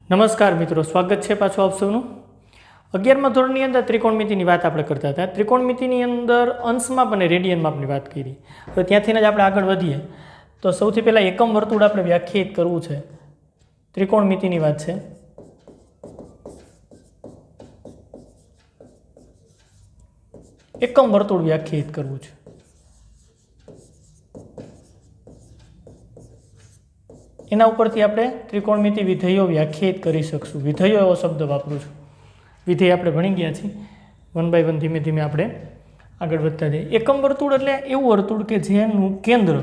નમસ્કાર મિત્રો, સ્વાગત છે પાછું આપ સૌનું 11મા ધોરણની અંદર ત્રિકોણમિતિની વાત આપણે કરતા હતા. ત્રિકોણમિતિની અંદર અંશ માપ અને રેડિયન માપની વાત કરી. હવે ત્યાંથી જ આપણે આગળ વધીએ તો સૌથી પહેલાં એકમ વર્તુળ આપણે વ્યાખ્યાયિત કરવું છે. ત્રિકોણમિતિની વાત છે. એકમ વર્તુળ વ્યાખ્યાયિત કરવું છે. એના ઉપરથી આપણે ત્રિકોણમિતિ વિધેયો વ્યાખ્યાયિત કરી શકશું. વિધેયો એવો શબ્દ વાપરું છું. વિધેય આપણે ભણી ગયા છીએ. 1 બાય 1 ધીમે ધીમે આપણે આગળ વધતા જઈએ. એકમ વર્તુળ એટલે એવું વર્તુળ કે જેનું કેન્દ્ર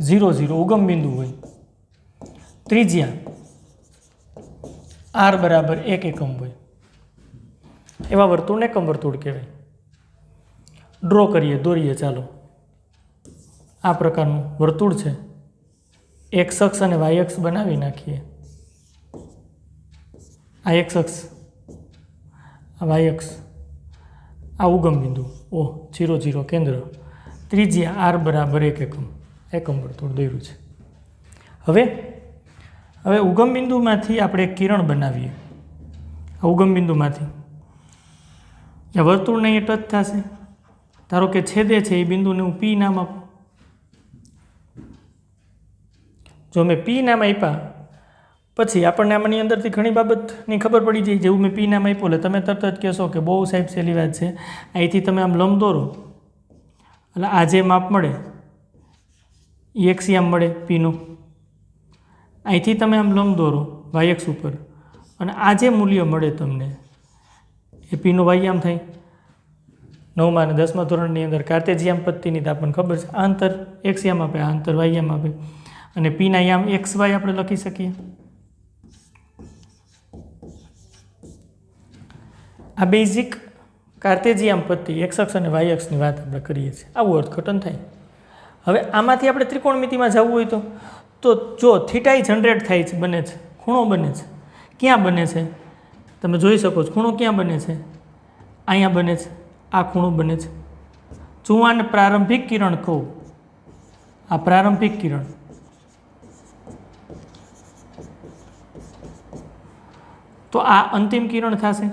0 0 ઉગમ બિંદુ હોય, ત્રિજ્યા r બરાબર 1 એકમ હોય, એવા વર્તુળને એકમ વર્તુળ કહેવાય. ડ્રો કરીએ, દોરીએ. ચાલો, આ પ્રકારનું વર્તુળ છે. એક્સ અક્ષ અને વાય અક્ષ બનાવી નાખીએ. આ એક્સ અક્ષ, આ વાય અક્ષ, આ ઉગમ બિંદુ O 0 0 કેન્દ્ર, ત્રિજ્યા r બરાબર 1 એકમ, એકમ વર્તુળ દોર્યું છે. હવે ઉગમ બિંદુમાંથી આપણે એક કિરણ બનાવીએ. આ ઉગમ બિંદુમાંથી આ વર્તુળને એ ટચ થશે. ધારો કે છેદે છે એ બિંદુને હું P નામ આપું. જો મેં P નામ આપ્યા પછી આપણને આમાંની અંદરથી ઘણી બાબતની ખબર પડી જાય. જેવું મેં P નામ આપ્યું એટલે તમે તરત જ કહેશો કે બહુ સાહેબ સહેલી વાત છે. અહીંથી તમે આમ લંબ દોરો એટલે આ જે માપ મળે એ એક્સિયમ મળે Pનું. અહીંથી તમે આમ લંબ દોરો વાયએક્સ ઉપર અને આ જે મૂલ્ય મળે તમને એ Pનું વાયયામ થાય. 9મા અને 10મા ધોરણની અંદર કાર્ટેશિયન પદ્ધતિની તો આપણને ખબર છે. આ અંતર એક્સિયમ આપે, આ અંતર વાયયામ આપે અને Pના યામ એક્સ વાય આપણે લખી શકીએ. આ બેઝિક કાર્ટેશિયન પદ્ધતિ એક્સ અક્ષ અને વાય અક્ષની વાત આપણે કરીએ છીએ. આવું અર્થઘટન થાય. હવે આમાંથી આપણે ત્રિકોણમિતિમાં જવું હોય તો જો થીટા જનરેટ થાય છે, બને છે, ખૂણો બને છે. ક્યાં બને છે તમે જોઈ શકો છો. ખૂણો ક્યાં બને છે? અહીંયા બને છે. આ ખૂણો બને છે. જો હું આને પ્રારંભિક કિરણ કહું, આ પ્રારંભિક કિરણ, તો આ અંતિમ કિરણ થશે.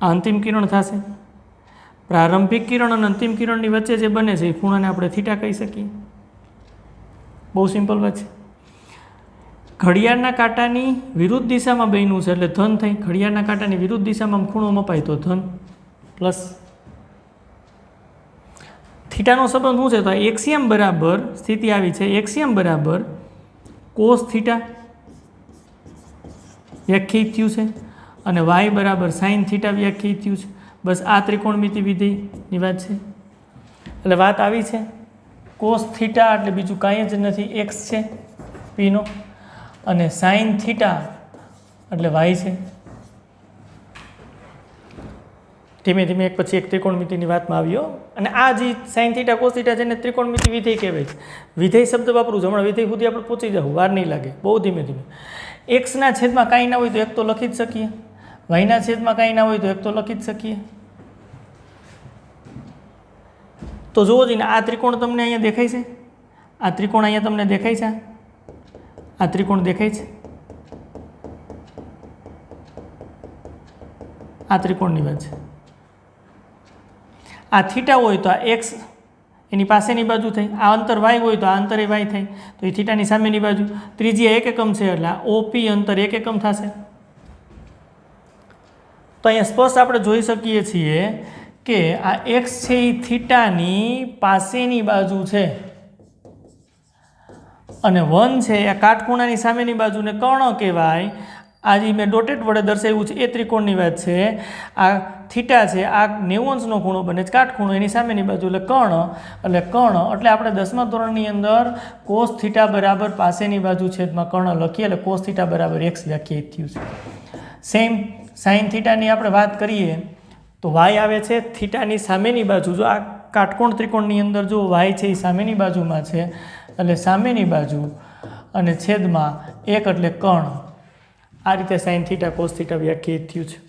આ અંતિમ કિરણ થશે. પ્રારંભિક કિરણ અને અંતિમ કિરણની વચ્ચે જે બને છે એ ખૂણાને આપણે થીટા કહી શકીએ. બહુ સિમ્પલ વાત છે. ઘડિયાળના કાંટાની વિરુદ્ધ દિશામાં બન્યું છે એટલે ધન થઈ. ઘડિયાળના કાંટાની વિરુદ્ધ દિશામાં ખૂણો મપાય તો ધન પ્લસ. થીટાનો સંબંધ શું છે? તો એક્સિયમ બરાબર સ્થિતિ આવી છે. એક્સિયમ બરાબર કોસ થીટા વ્યાખ્યાયિત થયું છે અને વાય બરાબર સાઇન થીટા વ્યાખ્યાયિત થયું છે. બસ આ ત્રિકોણમિતિ વિધેયની વાત છે. એટલે વાત આવી છે. કોસ થીટા એટલે બીજું કાંઈ જ નથી, એક્સ છે Pનો, અને સાઇન થીટા એટલે વાય છે. ધીમે ધીમે એક પછી એક ત્રિકોણમિતિની વાતમાં આવ્યો. અને આ જે સાઇન થીટા કોસ થીટા છે એને ત્રિકોણમિતિ વિધેય કહેવાય છે. વિધેય શબ્દ વાપરું છું. હમણાં વિધેય સુધી આપણે પહોંચી જવું, વાર નહીં લાગે. બહુ ધીમે ધીમે. એક્સના છેદમાં કાંઈ ના હોય તો એક તો લખી જ શકીએ. વાયના છેદમાં કાંઈ ના હોય તો એક તો લખી જ શકીએ. તો જુઓ જઈને આ ત્રિકોણ તમને અહીંયા દેખાય છે. આ ત્રિકોણ અહીંયા તમને દેખાય છે. આ ત્રિકોણ દેખાય છે. આ ત્રિકોણની વાત છે. આ થીટા હોય તો આ એક્સ એની પાસેની બાજુ થઈ. આ અંતર વાય હોય તો આ અંતર એ વાય થાય. તો એ થીટાની સામેની બાજુ. ત્રિજ્યા 1 એકમ છે એટલે આ OP અંતર 1 એકમ થશે. તો અહીંયા સ્પષ્ટ આપણે જોઈ શકીએ છીએ કે આ એક્સ છે એ થીટાની પાસેની બાજુ છે અને 1 છે આ કાટખૂણાની સામેની બાજુને કર્ણ કહેવાય. આજે મેં ડોટેડ વડે દર્શાવ્યું છે એ ત્રિકોણની વાત છે. આ થીટા છે, આ 90 અંશનો ખૂણો બને છે, કાટખૂણો એની સામેની બાજુ એટલે કર્ણ. એટલે આપણે 10મા ધોરણની અંદર કોસ થીટા બરાબર પાસેની બાજુ છેદમાં કર્ણ લખીએ એટલે કોસ થીટા બરાબર એક્સ વ્યાખ્યાયિત થયું છે. સેમ સાઇન થીટાની આપણે વાત કરીએ તો વાય આવે છે થીટાની સામેની બાજુ. જો આ કાટકોણ ત્રિકોણની અંદર જો વાય છે એ સામેની બાજુમાં છે એટલે સામેની બાજુ અને છેદમાં 1 એટલે કર્ણ. આ રીતે સાઇન થીટા કોસ થીટા વ્યાખ્યાયિત થયું છે.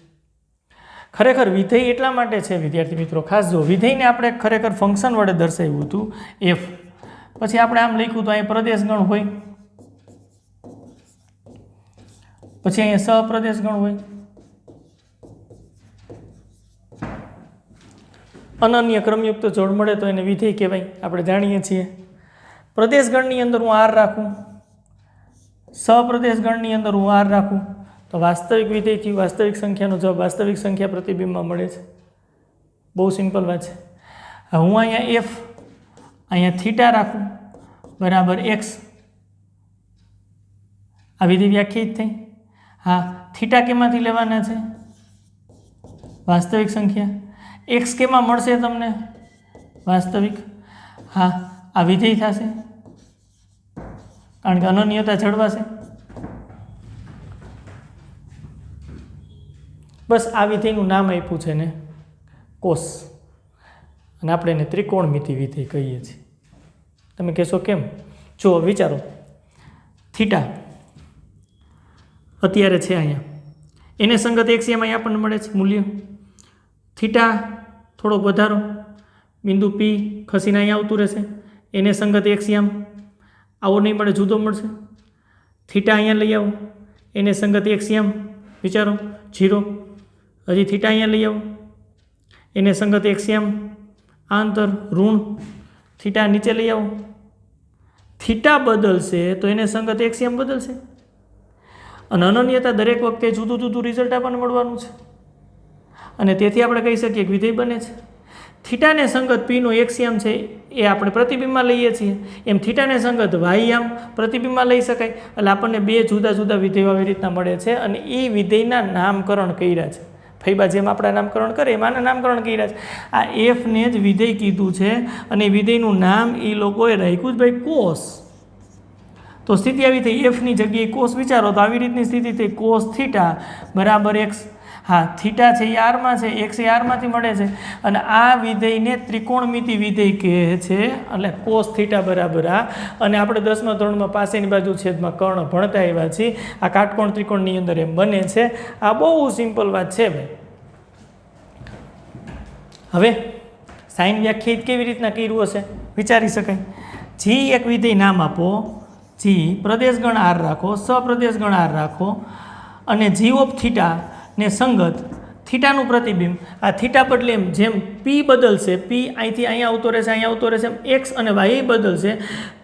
ખરેખર વિધેય એટલા માટે છે વિદ્યાર્થી મિત્રો, ખાસ જો વિધેયને આપણે ખરેખર ફંક્શન વડે દર્શાવ્યું હતું એફ. પછી આપણે આમ લખ્યું તો અહીં પ્રદેશ ગણ હોય, પછી અહીંયા સહપ્રદેશ ગણ હોય, અનન્ય ક્રમયુક્ત જોડ મળે તો એને વિધેય કહેવાય, આપણે જાણીએ છીએ. પ્રદેશ ગણની અંદર હું આર રાખું, સહપ્રદેશ ગણની અંદર હું આર રાખું તો વાસ્તવિક વિધેયથી વાસ્તવિક સંખ્યાનો જવાબ વાસ્તવિક સંખ્યા પ્રતિબિંબમાં મળે છે. બહુ સિમ્પલ વાત છે. હું અહીંયા એફ, અહીંયા થીટા રાખું બરાબર એક્સ, આ વિધેય વ્યાખ્યાયિત થઈ. હા, થીટા કેમાંથી લેવાના છે? વાસ્તવિક સંખ્યા. એક્સ કેમાં મળશે તમને? વાસ્તવિક. હા, આ વિધેય થશે કારણ કે અનન્યતા જળવાશે. બસ આ વિધેયનું નામ આપ્યું છે ને કોસ, અને આપણે એને ત્રિકોણમિતિ વિધેય કહીએ છીએ. તમે કહેશો કેમ? જો વિચારો, થીટા અત્યારે છે અહીંયા, એને સંગત એક્સિયમ અહીંયા આપણને મળે છે મૂલ્ય. થીટા થોડોક વધારો, બિંદુ પી ખસીને અહીંયા આવતું રહેશે, એને સંગત એક્સિયમ આવો નહીં મળે, જુદો મળશે. થીટા અહીંયા લઈ આવો, એને સંગત એક્સિયમ વિચારો 0. હજી થીટા અહીંયા લઈ આવો, એને સંગત એક્સિયમ આ અંતર ઋણ. થીટા નીચે લઈ આવો, થીટા બદલશે તો એને સંગત એક્સિયમ બદલશે, અને અનન્યતા દરેક વખતે જુદું જુદું રિઝલ્ટ આપણને મળવાનું છે, અને તેથી આપણે કહી શકીએ કે વિધેય બને છે. થીટાને સંગત પીનો એક્સિયમ છે એ આપણે પ્રતિબિંબમાં લઈએ છીએ, એમ થીટાને સંગત વાયયામ પ્રતિબિંબમાં લઈ શકાય. એટલે આપણને બે જુદા જુદા વિધેયો આવી રીતના મળે છે, અને એ વિધેયના નામકરણ કર્યા છે. ફૈબા જેમ આપણે નામકરણ કરીએ એમ આના નામકરણ કર્યા છે. આ એફને જ વિધેય કીધું છે, અને વિધેયનું નામ એ લોકોએ રાખ્યું જ ભાઈ કોસ. તો સ્થિતિ આવી થઈ, એફની જગ્યાએ કોસ વિચારો તો આવી રીતની સ્થિતિ થઈ, કોસ થીટા બરાબર એક્સ. હા, થીટા છે એ આરમાં છે, એક્સ એ આરમાંથી મળે છે, અને આ વિધેયને ત્રિકોણમિતિ વિધેય કહે છે. એટલે કોસ થીટા બરાબર આ, અને આપણે 10મા ધોરણમાં પાસેની બાજુ છેદમાં કર્ણ ભણતા આવ્યા છીએ. આ કાટકોણ ત્રિકોણની અંદર એમ બને છે. આ બહુ સિમ્પલ વાત છે ભાઈ. હવે સાઇન વ્યાખ્યાયિત કેવી રીતના કર્યું હશે વિચારી શકાય. જી એક વિધેય નામ આપો, જી પ્રદેશ ગણ આર રાખો, સપ્રદેશ ગણ આર રાખો, અને જી ઓફ થીટા ને સંગત થીટાનું પ્રતિબિંબ. આ થીટા બદલે એમ જેમ પી બદલશે, પી અહીંથી અહીંયા આવતો રહેશે, અહીંયા આવતો રહેશે, એમ એક્સ અને વાય બદલશે.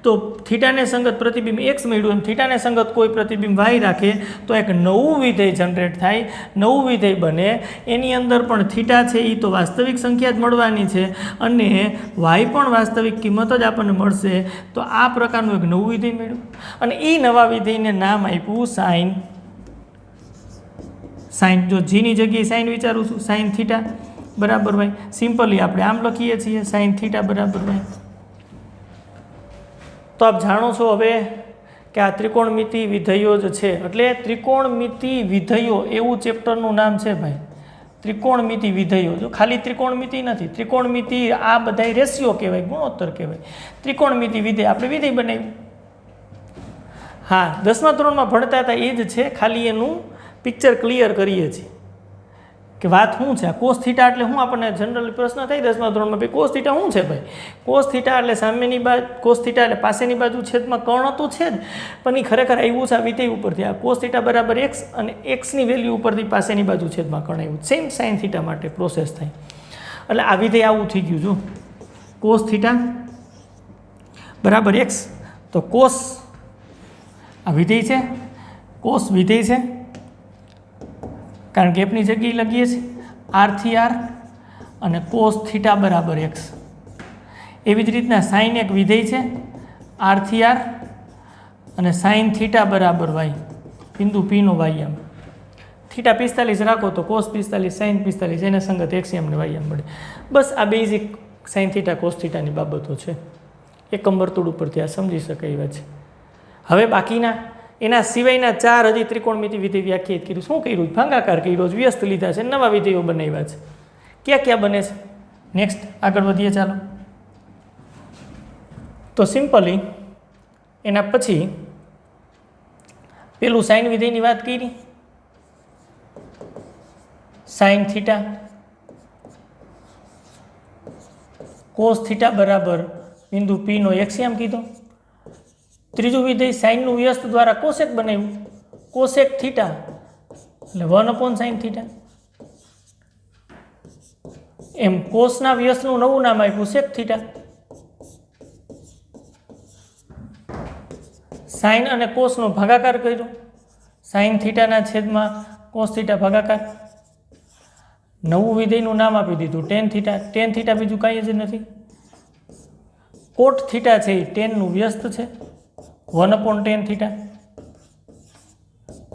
તો થીટાને સંગત પ્રતિબિંબ એક્સ મળ્યું, એમ થીટાને સંગત કોઈ પ્રતિબિંબ વાય રાખે તો એક નવું વિધેય જનરેટ થાય, નવું વિધેય બને. એની અંદર પણ થીટા છે એ તો વાસ્તવિક સંખ્યા જ મળવાની છે, અને વાય પણ વાસ્તવિક કિંમત જ આપણને મળશે. તો આ પ્રકારનું એક નવું વિધેય મળ્યું, અને એ નવા વિધેયને નામ આપ્યું સાઇન. સાઇન, જો જીની જગ્યાએ સાઇન વિચારું છું, સાઇન થીટા બરાબર વાય. સિમ્પલી આપણે આમ લખીએ છીએ, સાઇન થીટા બરાબર વાય. તો આપ જાણો છો હવે કે આ ત્રિકોણમિતિ વિધેયો જ છે. એટલે ત્રિકોણમિતિ વિધેયો એવું ચેપ્ટરનું નામ છે ભાઈ, ત્રિકોણમિતિ વિધેયો. જો ખાલી ત્રિકોણમિતિ નથી, ત્રિકોણમિતિ આ બધા રેશિયો કહેવાય, ગુણોત્તર કહેવાય. ત્રિકોણમિતિ વિધેય આપણે વિધેય બનાવ્યું. હા, 10મા ધોરણમાં ભણતા હતા એ જ છે, ખાલી એનું પિક્ચર ક્લિયર કરીએ છીએ કે વાત શું છે. કોસ થીટા એટલે શું આપણને જનરલી પ્રશ્ન થાય 10મા ધોરણમાં, ભાઈ કોસ થીટા શું છે ભાઈ? કોસ થીટા એટલે સામેની બાજુ, કોસ થીટા એટલે પાસેની બાજુ છેદમાં કર્ણ તો છે જ, પણ એ ખરેખર આવ્યું છે આ વિધેય ઉપરથી. આ કોસ થીટા બરાબર એક્સ, અને એક્સની વેલ્યુ ઉપરથી પાસેની બાજુ છેદમાં કર્ણ આવ્યું. સેમ સાઇન થીટા માટે પ્રોસેસ થાય. એટલે આ વિધેય આવું થઈ ગયું. જો કોસ થીટા બરાબર એક્સ, તો કોસ આ વિધેય છે, કોસ વિધેય છે, કારણ કે એફની જગ્યાએ લખીએ છીએ આરથી આર, અને કોસ થીટા બરાબર એક્સ. એવી જ રીતના સાઇન એક વિધેય છે, આરથી આર, અને સાઇન થીટા બરાબર વાય, બિંદુ પીનો વાય. આમ થીટા 45 રાખો તો કોસ 45, સાઇન 45, એને સંગત એક્સિયમ ને વાય મળે. બસ આ બેઝિક સાઇન થીટા કોસ થીટાની બાબતો છે. એકમ વર્તુળ ઉપરથી આ સમજી શકાય એવા છે. હવે બાકીના એના સિવાયના 4 હજી ત્રિકોણમિતિ વિધેય વ્યાખ્યાયિત કર્યું. શું કર્યું? ભાગાકાર કર્યો, વ્યસ્ત લીધા છે, નવા વિધેયો બનાવ્યા છે. ક્યાં ક્યાં બને છે? નેક્સ્ટ આગળ વધીએ ચાલો. તો સિમ્પલી એના પછી પેલું સાઇન વિધેયની વાત કરી, સાઇન થીટા કોસ થીટા બરાબર બિંદુ પીનો એક્સિયમ કીધો. ત્રીજું વિધેય સાઇનનું વ્યસ્ત દ્વારા કોસેક બનાવ્યું, કોસેક થીટા એટલે 1/sin થીટા. એમ કોસના વ્યસ્તનું નવું નામ આપ્યું સેક થીટા. સાઇન અને કોસનો ભાગાકાર કર્યો, સાઇન થીટાના છેદમાં કોસ થીટા ભાગાકાર. નવું વિધેયનું નામ આપી દીધું ટેન થીટા. ટેન થીટા બીજું કાંઈ જ નથી. કોટ થીટા છે એ ટેનનું વ્યસ્ત છે, 1/tan થીટા.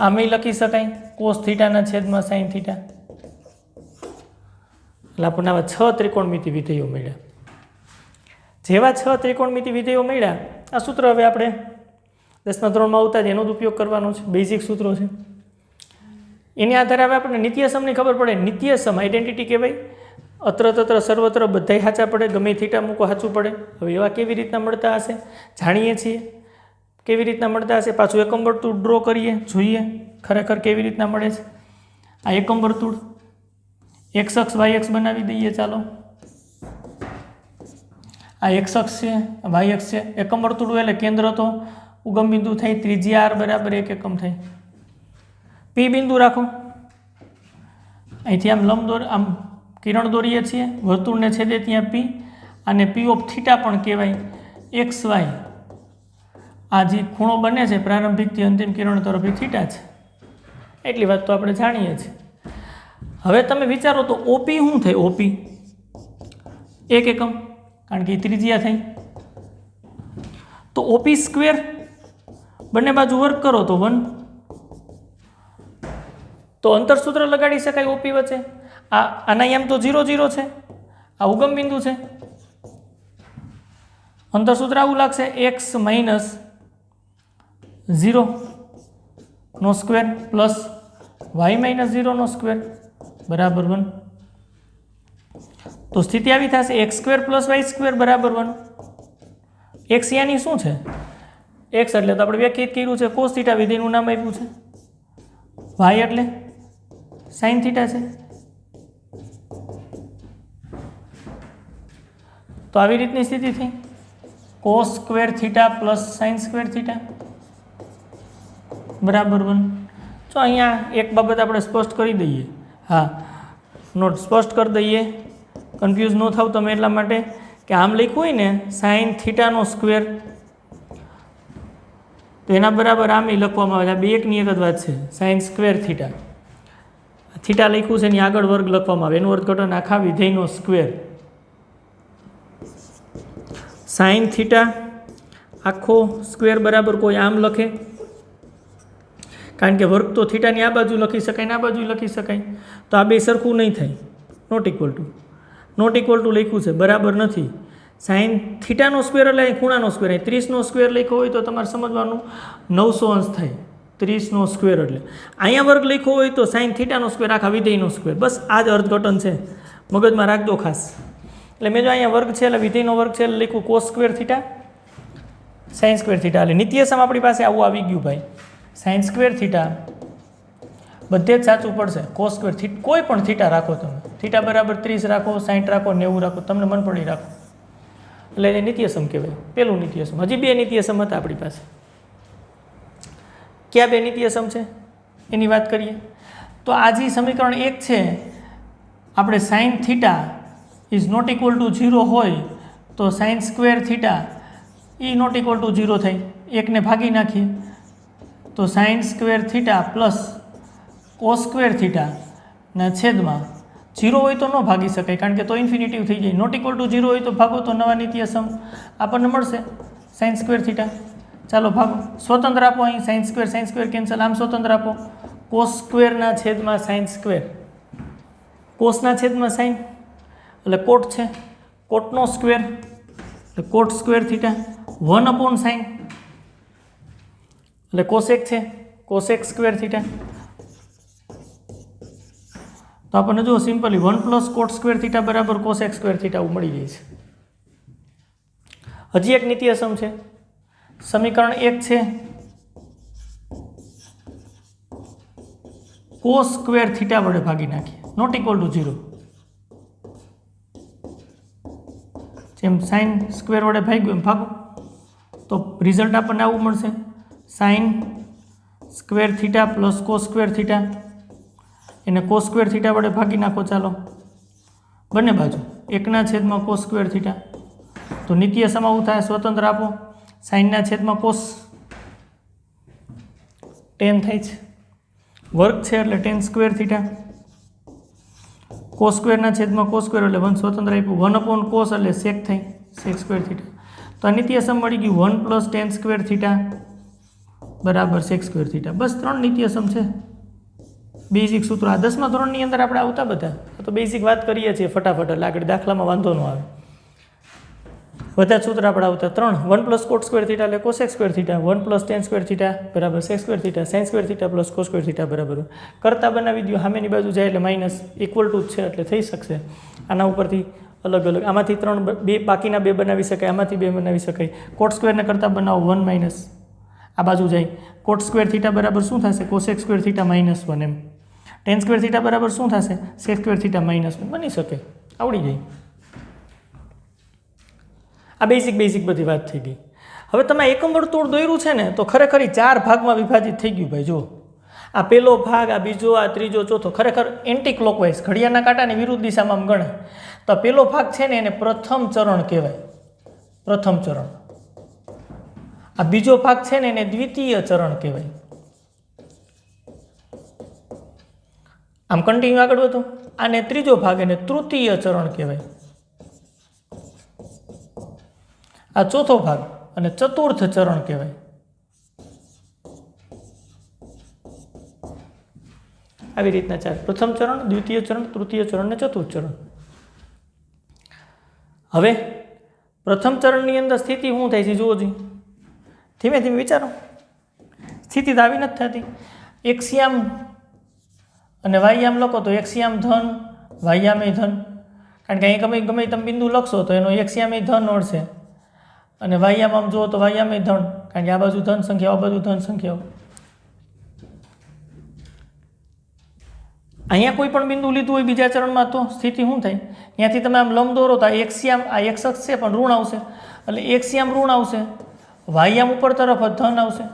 આમે લખી શકાય કોસ થીટાના છેદમાં સાઇન થીટા. એટલે આપણને આવા 6 ત્રિકોણમિતિ વિધેયો મળ્યા. જેવા 6 ત્રિકોણમિતિ વિધેયો મળ્યા, આ સૂત્ર હવે આપણે 10મા ધોરણમાં આવતા જ એનો જ ઉપયોગ કરવાનો છે. બેઝિક સૂત્રો છે. એની આધારે હવે આપણને નિત્યસમની ખબર પડે. નિત્યસમ આઈડેન્ટિટી કહેવાય. અત્ર તત્ર સર્વત્ર બધાય સાચા પડે, ગમે થીટા મૂકો સાચું પડે. હવે એવા કેવી રીતના મળતા હશે જાણીએ છીએ. કેવી રીતના મળતા હશે પાછું એકમ વર્તુળ ડ્રો કરીએ, જોઈએ ખરેખર કેવી રીતના મળે છે. આ એકમ વર્તુળ એક્સ અક્ષ વાય અક્ષ બનાવી દઈએ. ચાલો આ એક્સ અક્ષ છે, વાય અક્ષ છે. એકમ વર્તુળ એટલે કેન્દ્ર તો ઉગમ બિંદુ થાય, ત્રિજ્યા r બરાબર 1 એકમ થાય. પી બિંદુ રાખો, અહીંથી આમ લંબ દોર આમ કિરણ દોરીએ છીએ, વર્તુળને છેદે ત્યાં પી, અને પી ઓફ થીટા પણ કહેવાય. એક્સ વાય આ જે ખૂણો બને છે પ્રારંભિકથી અંતિમ કિરણ તરફ એ થીટા છે. એટલી વાત તો આપણે જાણીએ છીએ. હવે તમે વિચારો તો ઓપી શું થાય? ઓપી 1 એકમ, કારણ કે એ ત્રિજ્યા થઈ. તો ઓપી સ્ક્વેર બંને બાજુ વર્ગ કરો તો 1. તો અંતરસૂત્ર લગાડી શકાય ઓપી વચ્ચે. આના એમ તો 0 0 છે, આ ઉગમ બિંદુ છે. અંતરસૂત્ર આવું લાગશે એક્સ માઇનસ 0 નો સ્ક્વેર પ્લસ વાય માઇનસ 0 નો સ્ક્વેર બરાબર 1. તો સ્થિતિ આવી થશે x square plus y square બરાબર 1. એક્સ યાની શું છે? એક્સ એટલે તો આપણે વ્યાખ્યાયિત કર્યું છે કોસ થીટા વિધેયનું નામ આપ્યું છે. વાય એટલે સાઇન થીટા છે. તો આવી રીતની સ્થિતિ થઈ cos square theta plus sign square theta બરાબર 1. તો અહીંયા એક બાબત આપણે સ્પષ્ટ કરી દઈએ. હા, નોટ સ્પષ્ટ કરી દઈએ, કન્ફ્યુઝ ન થાવ તમે એટલા માટે કે આમ લખ્યું હોય ને સાઇન થીટાનો સ્ક્વેર તો એના બરાબર આમ લખવામાં આવે છે. આ બે એકની એક જ વાત છે. સાઇન સ્ક્વેર થીટા, થીટા લખ્યું છે એની આગળ વર્ગ લખવામાં આવે. એનું અર્થઘટન આખા વિધેયનો સ્ક્વેર. સાઇન થીટા આખો સ્ક્વેર બરાબર કોઈ આમ લખે, કારણ કે વર્ગ તો થીટાની આ બાજુ લખી શકાય ને આ બાજુ લખી શકાય. તો આ બે સરખું નહીં થાય. નોટ ઇક્વલ ટુ લખ્યું છે બરાબર નથી. સાઇન થીટાનો સ્ક્વેર એટલે અહીં ખૂણાનો સ્ક્વેર. અહીં 30નો સ્ક્વેર લખ્યો હોય તો તમારે સમજવાનું 900 અંશ થાય. 30નો સ્ક્વેર એટલે અહીંયા વર્ગ લખ્યો હોય તો સાઇન થીટાનો સ્ક્વેર આખા વિધેયનો સ્ક્વેર. બસ આ જ અર્થઘટન છે, મગજમાં રાખજો ખાસ. એટલે મેં જો અહીંયા વર્ગ છે એટલે વિધેયનો વર્ગ છે એટલે લખ્યું cos square theta sine square theta. એટલે નિત્યસમ આપણી પાસે આવું આવી ગયું ભાઈ. સાઇન સ્ક્વેર થીટા બધે જ સાચું પડશે. કોસ સ્ક્વેર થીટા કોઈ પણ થીટા રાખો તમે, થીટા બરાબર 30 રાખો, 60 રાખો, 90 રાખો, તમને મન પડી રાખો, એટલે એને નિત્યસમ કહેવાય. પેલું નિત્યસમ. હજી 2 નિત્યસમ હતા આપણી પાસે. ક્યાં 2 નિત્યસમ છે એની વાત કરીએ તો આ જે સમીકરણ 1 છે, આપણે sine theta is not equal to 0 હોય તો સાઇન સ્ક્વેર થીટા એ નોટ ઇક્વલ ટુ 0 થાય. 1 ને ભાગી નાખીએ તો sine square theta plus cos square થીટાના છેદમાં 0 હોય તો ન ભાગી શકાય, કારણ કે તો ઇન્ફિનિટિવ થઈ જાય. નોટ ઇક્વલ ટુ 0 હોય તો ભાગો તો નવા નિત્યસમ આપણને મળશે સાઇન સ્ક્વેર થીટા. ચાલો ભાગો, સ્વતંત્ર આપો. અહીં સાઇન સ્ક્વેર કેન્સલ, આમ સ્વતંત્ર આપો. કોસ સ્ક્વેરના છેદમાં સાઇન સ્ક્વેર, કોસના છેદમાં સાઇન એટલે કોટ છે, કોટનો સ્ક્વેર એટલે કોટ સ્ક્વેર થીટા 1/sin એટલે કોસેક છે, કોસેક સ્ક્વેર થીટા. તો આપણને જુઓ સિમ્પલી 1 + કોટ સ્ક્વેર થીટા બરાબર કોસેક સ્ક્વેર થીટા મળી જાય છે. હજી એક નિત્યસમ છે. સમીકરણ 1 છે કોસ સ્ક્વેર થીટા વડે ભાગી નાખીએ, નોટ ઇક્વલ ટુ 0. કેમ સાઇન સ્ક્વેર વડે ભાગ્યું એમ ભાગો તો રિઝલ્ટ આપણને આવું મળશે sign square theta plus cos square theta, એને કોસ સ્ક્વેર થીટા વડે ભાગી નાખો ચાલો બંને બાજુ 1/, કોસ સ્ક્વેર થીટા, તો નિત્યસમ આવું થાય સ્વતંત્ર આપો સાઇનના છેદમાં કોસ ટેન થાય છે વર્ગ છે એટલે ટેન સ્ક્વેર થીટા, કોસ સ્ક્વેરના છેદમાં કોસ સ્ક્વેર એટલે 1 સ્વતંત્ર આપ્યું 1 કોસ એટલે સેક થાય સેક સ્ક્વેર થીટા, તો આ નિત્યસમ મળી ગયું 1 + tan સ્ક્વેર થીટા બરાબર સેક સ્ક્વેર થીટા. બસ 3 નિત્યસમ છે બેઝિક સૂત્રો. આ 10મા ધોરણની અંદર આપણે આવતા બધા તો બેઝિક વાત કરીએ છીએ ફટાફટ એટલે આગળ દાખલામાં વાંધો ન આવે. બધા સૂત્ર આપણે આવતા 3 1 + cot સ્ક્વેર થીટા એટલે cosec square theta, 1 + tan square theta બરાબર sec square theta, sine square theta plus cos square theta બરાબર કરતા બનાવી દો સામેની બાજુ જાય એટલે માઇનસ ઇક્વલ ટુ છે એટલે થઈ શકશે. આના ઉપરથી અલગ અલગ આમાંથી 3 2 બાકીના 2 બનાવી શકાય, આમાંથી 2 બનાવી શકાય. કોટ સ્ક્વેરને કરતા બનાવો 1 - આ બાજુ જાય કોટ સ્ક્વેર થીટા બરાબર શું થશે કોસેક સ્ક્વેર થીટા -1 એમ, ટેન સ્ક્વેર થીટા બરાબર શું થશે સેક સ્ક્વેર થીટા -1 બની શકે આવડી જાય. આ બેઝિક બધી વાત થઈ ગઈ. હવે તમે એકમ વર્તુળ દોર્યું છે ને તો ખરેખર 4 ભાગમાં વિભાજિત થઈ ગયું ભાઈ. જો આ પહેલો ભાગ, આ બીજો, આ ત્રીજો, ચોથો, ખરેખર એન્ટી ક્લોકવાઇઝ ઘડિયાળના કાંટાની વિરુદ્ધ દિશામાં આમ ગણે તો પહેલો ભાગ છે ને એને પ્રથમ ચરણ કહેવાય, પ્રથમ ચરણ. આ બીજો ભાગ છે ને એને દ્વિતીય ચરણ કહેવાય. આમ કન્ટિન્યુ આગળ વધો. આને ત્રીજો ભાગ એને તૃતીય ચરણ કહેવાય. આ ચોથો ભાગ અને ચતુર્થ ચરણ કહેવાય. આવી રીતના 4 પ્રથમ ચરણ, દ્વિતીય ચરણ, તૃતીય ચરણ ને ચતુર્થ ચરણ. હવે પ્રથમ ચરણની અંદર સ્થિતિ શું થાય છે જુઓ જી, ધીમે ધીમે વિચારો. સ્થિતિ તો આવી નથી થતી. એક્સિયામ અને વાયામ લખો તો એક્સિયામ ધન, વાયામે ધન, કારણ કે અહીં ગમે તમે બિંદુ લખશો તો એનો એક્સિયામે ધન ઓળશે અને વાયામ આમ જુઓ તો વાયામે ધન, કારણ કે આ બાજુ ધન સંખ્યાઓ, આ બાજુ ધન સંખ્યાઓ. અહીંયા કોઈ પણ બિંદુ લીધું હોય બીજા ચરણમાં તો સ્થિતિ શું થાય, ત્યાંથી તમે આમ લંબ દોરો તો આ એક્સિયામ, આ એક્સ અક્ષ છે પણ ઋણ આવશે એટલે એક્સિયામ ઋણ આવશે, વાયામ ઉપર તરફ ધન આવશે.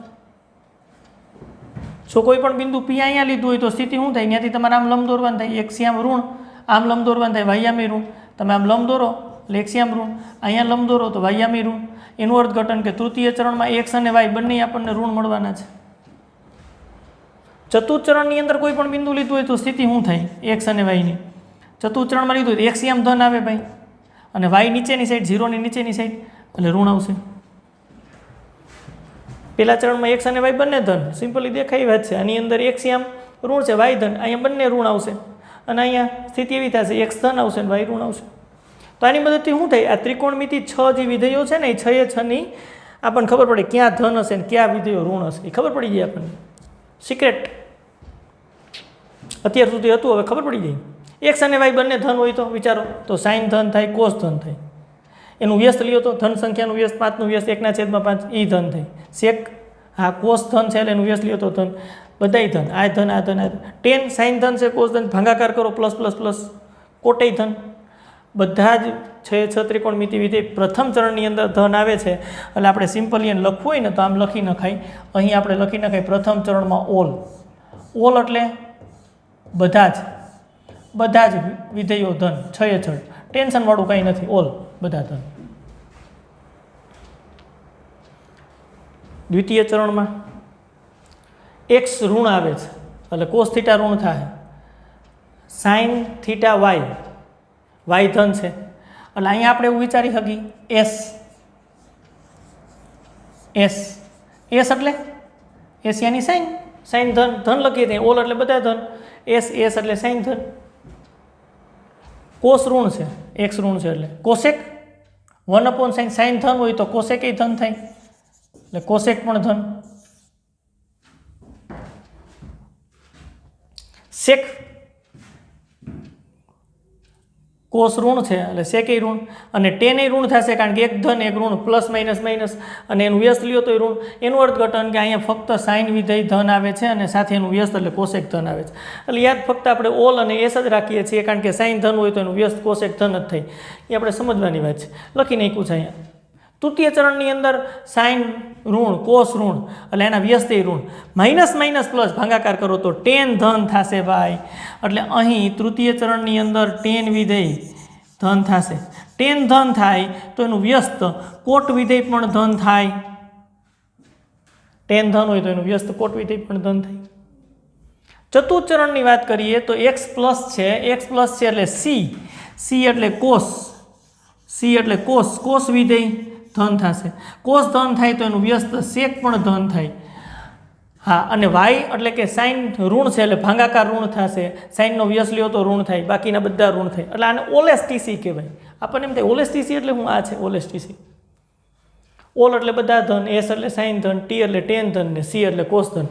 જો કોઈ પણ બિંદુ પી અહીંયા લીધું હોય તો સ્થિતિ શું થાય, ત્યાંથી તમારે આમ લંબ દોરવાનું થાય, એક્સિયામ ઋણ, આમ લંબ દોરવાનું થાય વાયામી ઋણ, તમે આમ લંબ દોરો એટલે એક્સિયામ ઋણ, અહીંયા લંબ દોરો તો વાયામી ઋણ. એનું અર્થઘટન કે તૃતીય ચરણમાં એક્સ અને વાય બંને આપણને ઋણ મળવાના છે. ચતુર્થ ચરણની અંદર કોઈ પણ બિંદુ લીધું હોય તો સ્થિતિ શું થાય એક્સ અને વાયની, ચતુર્થ ચરણમાં લીધું હોય તો એક્સિયામ ધન આવે ભાઈ અને વાય નીચેની સાઈડ, 0ની નીચેની સાઈડ એટલે ઋણ આવશે. પહેલા ચરણમાં એક્સ અને વાય બંને ધન, સિમ્પલી દેખાય વાત છે. આની અંદર એક્સિયામ ઋણ છે, વાય ધન, અહીંયા બંને ઋણ આવશે અને અહીંયા સ્થિતિ એવી થશે એક્સ ધન આવશે અને વાય ઋણ આવશે. તો આની મદદથી શું થાય, આ ત્રિકોણમિતિ 6 જે વિધેયો છે ને એ 6 એ 6ની આપણને ખબર પડે ક્યાં ધન હશે ને ક્યાં વિધેયો ઋણ હશે, એ ખબર પડી જાય આપણને. સિક્રેટ અત્યાર સુધી હતું, હવે ખબર પડી જાય. એક્સ અને વાય બંને ધન હોય તો વિચારો તો સાઇન ધન થાય, કોસ ધન થાય. એનું વ્યસ્ત લ્યો તો ધન સંખ્યાનું વ્યસ્ત, 5નું વ્યસ્ત 1/5 એ ધન થાય. સેક હા કોસ ધન છે એટલે એનું વ્યસ્ત લ્યો તો ધન, બધાય ધન, આ ધન, આ ધન, આ ધન. ટેન સાઇન ધન છે, કોસ ધન, ભાગાકાર કરો પ્લસ પ્લસ પ્લસ, કોટેય ધન. બધા જ 6 ત્રિકોણમિતિ વિધેય પ્રથમ ચરણની અંદર ધન આવે છે એટલે આપણે સિમ્પલી એને લખવું હોય ને તો આમ લખી નખાય. અહીં આપણે લખી નખાય પ્રથમ ચરણમાં ઓલ. ઓલ એટલે બધા જ વિધેયો ધન, 6 એ 6, ટેન્શનવાળું કંઈ નથી, ઓલ બધા ધન. દ્વિતીય ચરણમાં એક્સ ઋણ આવે છે એટલે કોસ થીટા ઋણ થાય, સાઇન થીટા વાય, વાય ધન છે એટલે અહીંયા આપણે એવું વિચારી શકીએ એસ એટલે એસ યાની સાઇન, સાઇન ધન, ધન લખીએ ત્યાં ઓલ એટલે બધા ધન, એસ એટલે સાઇન ધન. કોસ ઋણ છે, એક્સ ઋણ છે એટલે કોસેક 1/sin, સાઇન ધન હોય તો કોસેક એ ધન થાય એટલે કોસેક પણ ધન. સેક કોસ ઋણ છે એટલે સેક એ ઋણ, અને ટેન એ ઋણ થશે કારણ કે એક ધન એક ઋણ, પ્લસ માઇનસ માઇનસ, અને એનું વ્યસ્ત લ્યો તો એ ઋણ. એનું અર્થઘટન કે અહીંયા ફક્ત સાઇન વિધેય ધન આવે છે અને સાથે એનું વ્યસ્ત એટલે કોસેક ધન આવે છે. એટલે યાદ ફક્ત આપણે ઓલ અને એસ જ રાખીએ છીએ કારણ કે સાઇન ધન હોય તો એનું વ્યસ્ત કોસેક ધન જ થાય. એ આપણે સમજવાની વાત છે. લખી નાખ્યું છે અહીંયા. તૃતીય ચરણની અંદર સાઇન ઋણ કોસ ઋણ એટલે એના વ્યસ્ત એ ઋણ, માઇનસ માઇનસ પ્લસ ભાગાકાર કરો તો ટેન ધન થશે ભાઈ. એટલે અહીં તૃતીય ચરણની અંદર ટેન વિધેય ધન થશે. ટેન ધન થાય તો એનું વ્યસ્ત કોટ વિધેય પણ ધન થાય. ટેન ધન હોય તો એનું વ્યસ્ત કોટ વિધેય પણ ધન થાય. ચતુર્થ ચરણની વાત કરીએ તો એક્સ પ્લસ છે, એક્સ પ્લસ છે એટલે સી એટલે કોસ, સી એટલે કોસ વિધેય ધન થશે. કોસ ધન થાય તો એનું વ્યસ્ત સેક પણ ધન થાય. હા, અને વાય એટલે કે સાઇન ઋણ છે એટલે ભાગાકાર ઋણ થશે. સાઇનનો વ્યસ્ત લ્યો તો ઋણ થાય, બાકીના બધા ઋણ થાય. એટલે આને ઓલેસટીસી કહેવાય. આપણને એમ થાય ઓલેસટીસી એટલે હું આ છે ઓલેસટીસી. ઓલ એટલે બધા ધન, એસ એટલે સાઇન ધન, ટી એટલે ટેન ધન ને સી એટલે કોસ ધન.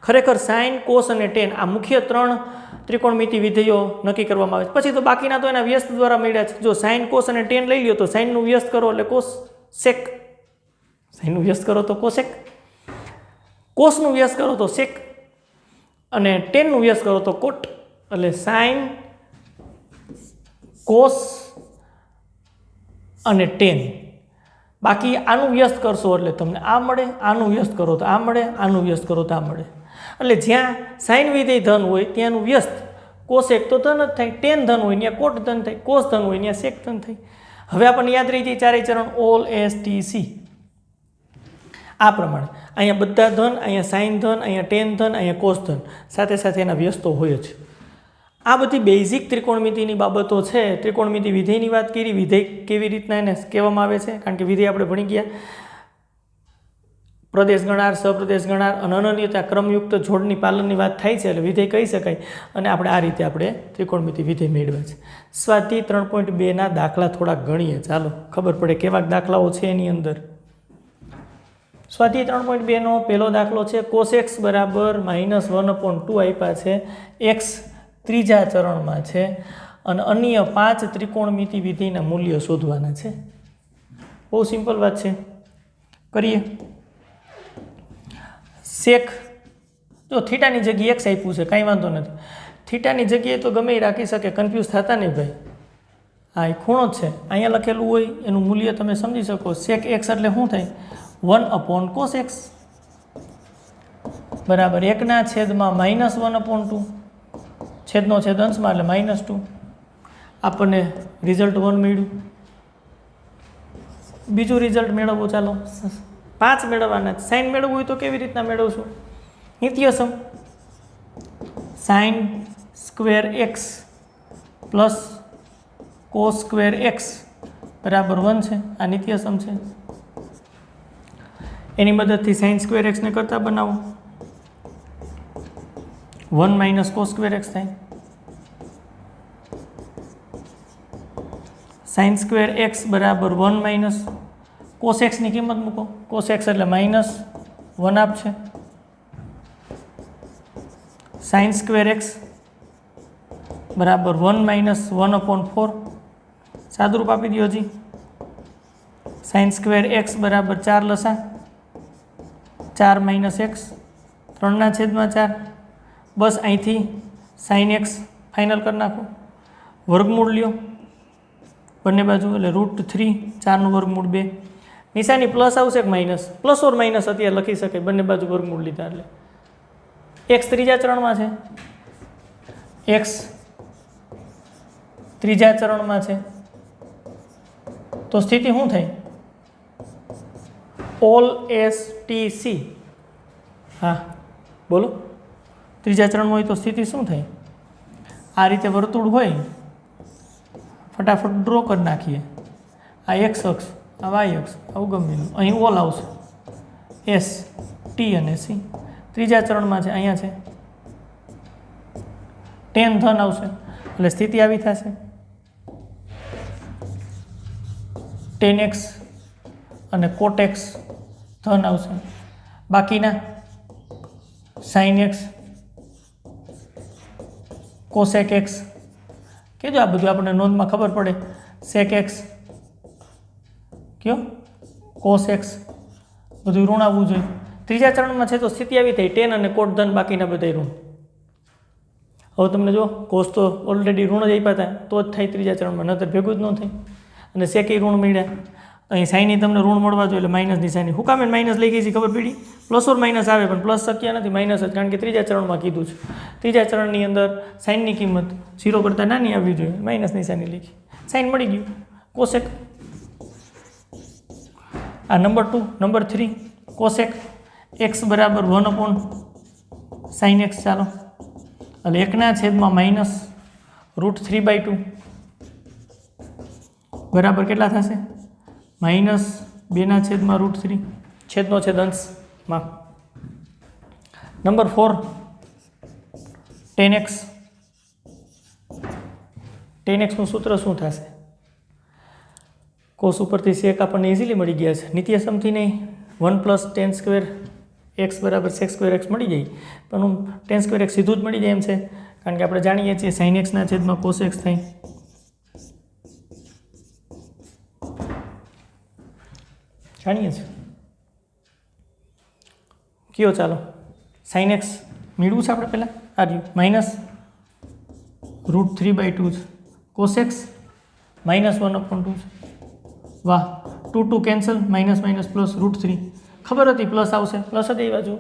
ખરેખર સાઇન કોસ અને ટેન આ મુખ્ય 3 ત્રિકોણમિતિ વિધેયો નક્કી કરવામાં આવે છે. પછી તો બાકીના તો એના વ્યસ્ત દ્વારા મળ્યા છે. જો સાઇન કોસ અને ટેન લઈ લ્યો તો સાઇનનું વ્યસ્ત કરો એટલે કોસ સેક, સાઇનનું વ્યસ્ત કરો તો કોસેક, કોસનું વ્યસ્ત કરો તો સેક, અને ટેનનું વ્યસ્ત કરો તો કોટ. એટલે સાઇન કોસ અને ટેન. બાકી આનું વ્યસ્ત કરશો એટલે તમને આ મળે, આનું વ્યસ્ત કરો તો આ મળે, આનું વ્યસ્ત કરો તો આ મળે. એટલે જ્યાં સાઇન વિધેય ધન હોય ત્યાંનું વ્યસ્ત કોસેક તો ધન જ થાય, ટેન ધન હોય ત્યાં કોટ ધન થાય, કોસ ધન હોય ત્યાં સેક ધન થાય. હવે આપણને યાદ રહી જાય ચારેય ચરણ ઓલ એસ ટી સી આ પ્રમાણે. અહીંયા બધા ધન, અહીંયા સાઇન ધન, અહીંયા ટેન ધન, અહીંયા કોસ ધન, સાથે સાથે એના વ્યસ્તો હોય જ. આ બધી બેઝિક ત્રિકોણમિતિની બાબતો છે. ત્રિકોણમિતિ વિધેયની વાત કરી, વિધેય કેવી રીતના એને કહેવામાં આવે છે કારણ કે વિધેય આપણે ભણી ગયા. પ્રદેશ ગણાર, સપ્રદેશ ગણાર અને અનન્યતા ક્રમયુક્ત જોડની પાલનની વાત થાય છે એટલે વિધેય કહી શકાય. અને આપણે આ રીતે આપણે ત્રિકોણમિતિ વિધેય મેળવ્યા છે. સ્વાધ્યાય 3.2 દાખલા થોડાક ગણીએ. ચાલો ખબર પડે કેવા દાખલાઓ છે એની અંદર. સ્વાધ્યાય 3.2 પહેલો દાખલો છે કોસ એક્સ બરાબર -1/2 આપ્યા છે. એક્સ ત્રીજા ચરણમાં છે અને અન્ય 5 ત્રિકોણમિતિ વિધેયના મૂલ્યો શોધવાના છે. બહુ સિમ્પલ વાત છે, કરીએ. સેક જો થીટાની જગ્યાએ એક્સ આપ્યું છે કાંઈ વાંધો નથી. થીટાની જગ્યાએ તો ગમે એ રાખી શકે, કન્ફ્યુઝ થતા નહીં ભાઈ. હા, એ ખૂણો જ છે. અહીંયા લખેલું હોય એનું મૂલ્ય તમે સમજી શકો. સેક એક્સ એટલે શું થાય? 1/cos x બરાબર 1/-1/2 છેદનો છેદ અંશમાં એટલે -2. આપણને રિઝલ્ટ 1 મળ્યું. બીજું રિઝલ્ટ મેળવવું. ચાલો 5 મેળવવાના. સાઇન મેળવવું હોય તો કેવી રીતના મેળવશું? નિત્યસમ sine square x plus cos square x બરાબર 1 છે. આ નિત્યસમ છે. એની મદદથી સાઇન સ્ક્વેર એક્સને કરતા બનાવો. 1 - cos સ્ક્વેર એક્સ થાય. સાઇન સ્ક્વેર એક્સ બરાબર 1 - cos એક્સની કિંમત મૂકો. cos એક્સ એટલે -1 આપશે. સાઇન સ્ક્વેર એક્સ બરાબર 1 - 1/4 સાદુરૂપ આપી દો. હજી સાઇન સ્ક્વેર એક્સ બરાબર 4 લસા 4 - x 3/4. બસ અહીંથી સાઇન એક્સ ફાઇનલ કરી નાખો. વર્ગમૂળ લ્યો બંને બાજુ એટલે √3 4નું વર્ગમૂળ 2. નિશાની પ્લસ આવશે કે માઇનસ? પ્લસ ઓર માઇનસ અત્યારે લખી શકાય. બંને બાજુ વર્ગમૂળ લીધા એટલે એક્સ ત્રીજા ચરણમાં છે. એક્સ ત્રીજા ચરણમાં છે તો સ્થિતિ શું થાય? All S T C. હા બોલો, ત્રીજા ચરણમાં હોય તો સ્થિતિ શું થાય? આ રીતે વર્તુળ હોય, ફટાફટ ડ્રો કરી નાખીએ. આ એક્સ અક્ષ, આ વાય અક્ષ, આવું ગમેલું. અહીં ઓલ આવશે, એસ ટી અને સી. ત્રીજા ચરણમાં છે, અહીંયા છે ટેન ધન આવશે એટલે સ્થિતિ આવી થશે. ટેન એક્સ અને કોટ એક્સ ધન આવશે. બાકીના સાઇન એક્સ કોસેક એક્સ કીધું આ બધું આપણને નોંધમાં ખબર પડે. સેક એક્સ કયો કોસ એક્સ બધું ઋણ આવવું જોઈએ. ત્રીજા ચરણમાં છે તો સ્થિતિ આવી થઈ ટેન અને કોટ ધન બાકીના બધા ઋણ. હવે તમને જો કોસ તો ઓલરેડી ઋણ જ આપ્યા હતા તો જ થાય ત્રીજા ચરણમાં, નતર ભેગું જ ન થાય. અને સેકેય ઋણ મળ્યા, અહીં સાઈનની તમને ઋણ મળવા જોઈએ એટલે માઇનસની સાઈન. હું કામ માઇનસ લઈ ગઈ છે ખબર પડી? પ્લસ ઓર માઇનસ આવે પણ પ્લસ શક્ય નથી, માઇનસ જ, કારણ કે ત્રીજા ચરણમાં કીધું છે. ત્રીજા ચરણની અંદર સાઈનની કિંમત 0 કરતાં નાની આવવી જોઈએ, માઇનસની સાઈન લીધી, સાઈન મળી ગયું કોસેક. આ નંબર 2. નંબર 3 કોસેક એક્સ બરાબર 1/sin x. ચાલો એટલે 1/- √3/2 બરાબર કેટલા થશે? -2/√3 છેદનો છેદ અંશમાં. Number 4 10x. 10x નું સૂત્ર શું થશે? કોસ ઉપરથી સેક આપણને ઇઝીલી મળી ગયા છે, નિત્યસમથી નહીં. 1 + tan² x બરાબર sec² x મળી જાય, પણ tan² x સીધું જ મળી જાય એમ છે, કારણ કે આપણે જાણીએ છીએ sin x ના છેદમાં cos x થાય. જાણીએ છીએ કયો? ચાલો sin x મેળવું છે આપણે પહેલાં. આ રહ્યું -√3/2 છે. cos x -1/2 છે. વાહ, 2 કેન્સલ, માઇનસ +√3. ખબર હતી પ્લસ આવશે, પ્લસ જ એ બાજુ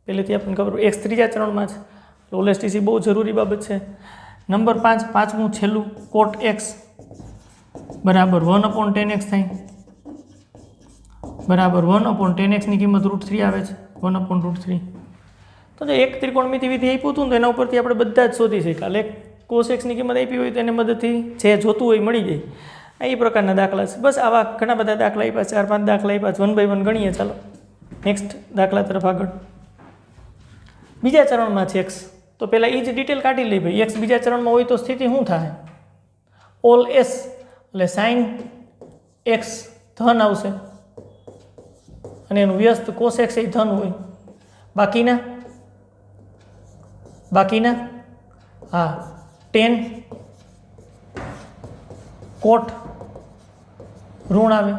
પહેલેથી આપણને ખબર. એક્સ ત્રીજા ચરણમાં છે, ઓલેસ્ટીસી બહુ જરૂરી બાબત છે. નંબર 5 પાંચમું છેલ્લું કોટ એક્સ બરાબર 1/10x થાય, બરાબર 1/10x ની કિંમત √3 આવે છે, 1/√3. તો જો એક ત્રિકોણમિતિ વિધિ આપ્યું હતું ને તો એના ઉપરથી આપણે બધા જ શોધી શકીએ. એટલે કોસ એક્સની કિંમત આપી હોય તો એની મદદથી જે જોતું હોય મળી જાય. એ પ્રકારના દાખલા છે. બસ આવા ઘણા બધા દાખલા આપ્યા, 4-5 દાખલા આપ્યા, 1 by 1 ગણીએ. ચાલો નેક્સ્ટ દાખલા તરફ આગળ. બીજા ચરણમાં છે એક્સ, તો પહેલાં એ જ ડિટેલ કાઢી લઈ ભાઈ. એક્સ બીજા ચરણમાં હોય તો સ્થિતિ શું થાય? ઓલ એસ એટલે sin x ધન આવશે અને એનું વ્યસ્ત cos x એ ધન હોય. બાકીના હા tan કોટ ઋણ આવે,